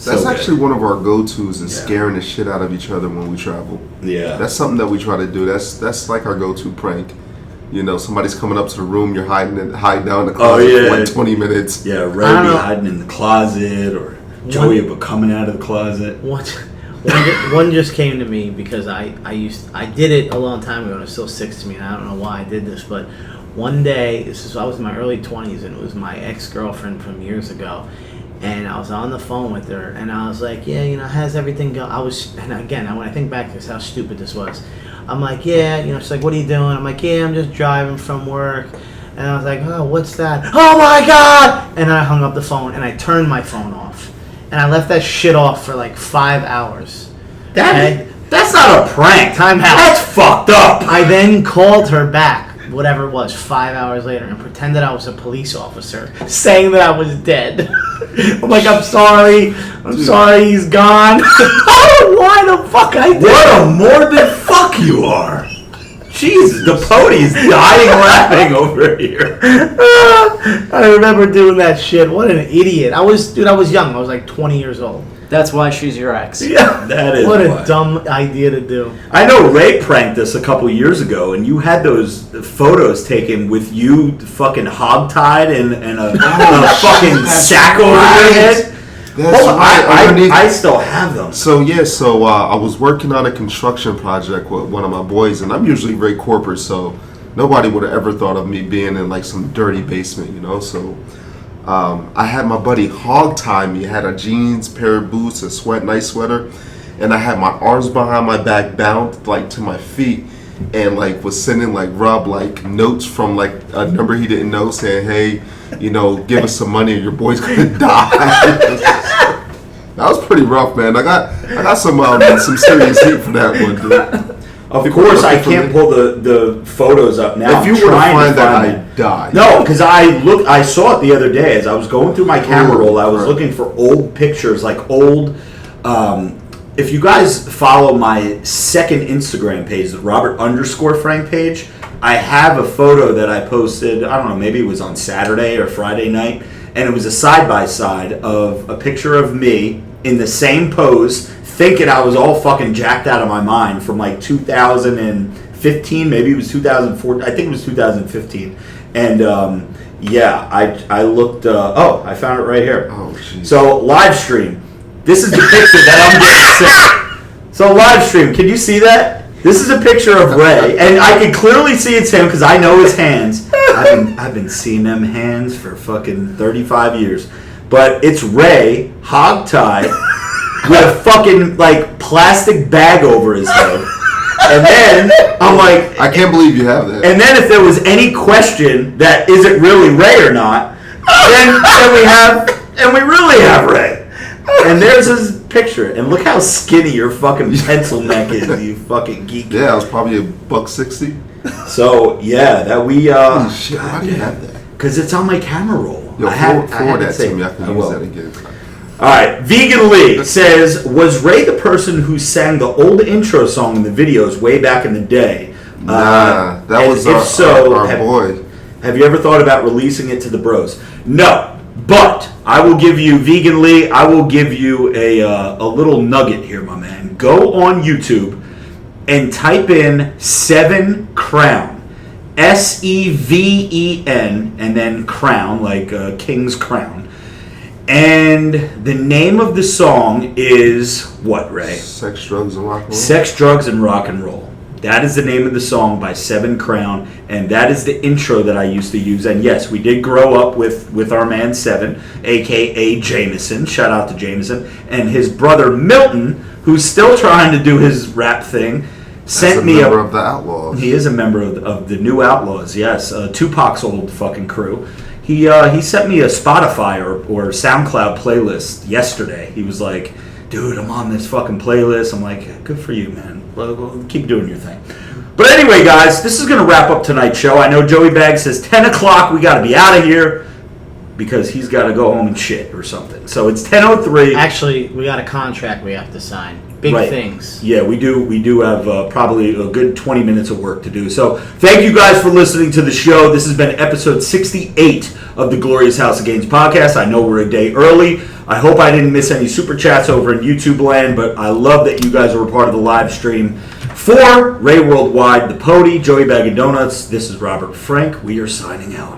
C: That's
A: So
C: actually
A: good.
C: one of our go-tos is
A: Yeah.
C: scaring the shit out of each other when we travel.
A: Yeah.
C: That's something that we try to do. That's like our go-to prank. You know, somebody's coming up to the room, you're hiding down in the closet for like 20 minutes.
A: Yeah, Ray
B: I don't
A: be
B: know.
A: hiding in the closet, or Joey will be coming out of the closet.
B: One just came to me because I did it a long time ago and it still sticks to me, and I don't know why I did this, but one day, I was in my early 20s, and it was my ex-girlfriend from years ago, and I was on the phone with her, and I was like, yeah, how's everything going? And again, when I think back to this, how stupid this was. I'm like, yeah, she's like, what are you doing? I'm like, yeah, I'm just driving from work. And I was like, oh, what's that? Oh my God! And I hung up the phone, and I turned my phone off. And I left that shit off for like 5 hours.
A: That's not a prank.
B: Time out.
A: That's fucked up.
B: I then called her back, whatever it was, 5 hours later, and pretended I was a police officer, saying that I was dead. I'm like, I'm sorry, he's gone. Why the fuck I did?
A: What a morbid fuck you are. Jesus, the pony's dying laughing over here.
B: I remember doing that shit. What an idiot. I was young. I was like 20 years old.
D: That's why she's your ex.
A: Yeah, that is
B: What
A: why.
B: a dumb idea to do.
A: I know Ray pranked us a couple years ago, and you had those photos taken with you fucking hogtied and a fucking sack over your head.
C: That's right.
A: I still have them.
C: So I was working on a construction project with one of my boys, and I'm usually very corporate, so nobody would have ever thought of me being in like some dirty basement, So I had my buddy hog tie me. I had a jeans, pair of boots, a nice sweater, and I had my arms behind my back, bound like to my feet, and like was sending like Rob like notes from like a number he didn't know, saying, "Hey, give us some money, or your boy's gonna die." That was pretty rough, man. I got some serious heat for that one, dude.
A: Of course, I can't pull the photos up now.
C: If you were to find that, I'd die.
A: No, because I saw it the other day as I was going through my camera roll. I was
C: right.
A: looking for old pictures, like old. If you guys follow my second Instagram page, the Robert_Frank page, I have a photo that I posted. I don't know, maybe it was on Saturday or Friday night, and it was a side by side of a picture of me in the same pose, thinking I was all fucking jacked out of my mind from like 2015, maybe it was 2014, I think it was 2015. And I looked, I found it right here.
C: Oh, jeez.
A: So, live stream. This is the picture that I'm getting sent. So, live stream, can you see that? This is a picture of Ray, and I can clearly see it's him because I know his hands. I've been seeing them hands for fucking 35 years. but it's Ray hogtied with a fucking like plastic bag over his head. And then I'm like,
C: I can't believe you have that.
A: and then if there was any question that is it really Ray or not, then we really have Ray. And there's his picture. And look how skinny your fucking pencil neck is, you fucking geek.
C: Yeah, it was probably $1.60.
A: So yeah, that we
C: Shit, why do you have that?
A: because it's on my camera roll.
C: Yo,
A: I have
C: forward
A: it
C: that
A: saved.
C: to me. I can
A: I
C: use
A: will.
C: that again.
A: All right, Vegan Lee says, was Ray the person who sang the old intro song in the videos way back in the day?
C: Nah, that
A: and
C: was
A: if so,
C: our boy.
A: Have you ever thought about releasing it to the bros? No, but I will give you, Vegan Lee, I will give you a little nugget here, my man. Go on YouTube and type in 7 Crown. SEVEN and then crown, like King's Crown. And the name of the song is what, Ray?
C: Sex, drugs, and rock and roll.
A: Sex, Drugs, and Rock and Roll. That is the name of the song by 7 Crown, and that is the intro that I used to use. And yes, we did grow up with our man 7, a.k.a. Jameson. Shout out to Jameson. And his brother Milton, who's still trying to do his rap thing, sent me a
C: member of the Outlaws.
A: He is a member of the New Outlaws, yes. Tupac's old fucking crew. He sent me a Spotify or SoundCloud playlist yesterday. He was like, dude, I'm on this fucking playlist. I'm like, good for you, man. Well, keep doing your thing. But anyway, guys, this is going to wrap up tonight's show. I know Joey Bag says 10 o'clock, we got to be out of here because he's got to go home and shit or something. So it's 10:03.
B: Actually, we got a contract we have to sign. Big
A: Right.
B: things.
A: Yeah, we do. We do have probably a good 20 minutes of work to do. So thank you guys for listening to the show. This has been episode 68 of the Glorious House of Gains podcast. I know we're a day early. I hope I didn't miss any super chats over in YouTube land, but I love that you guys are a part of the live stream. For Ray Worldwide, the Pody, Joey Bag of Donuts, this is Robert Frank. We are signing out.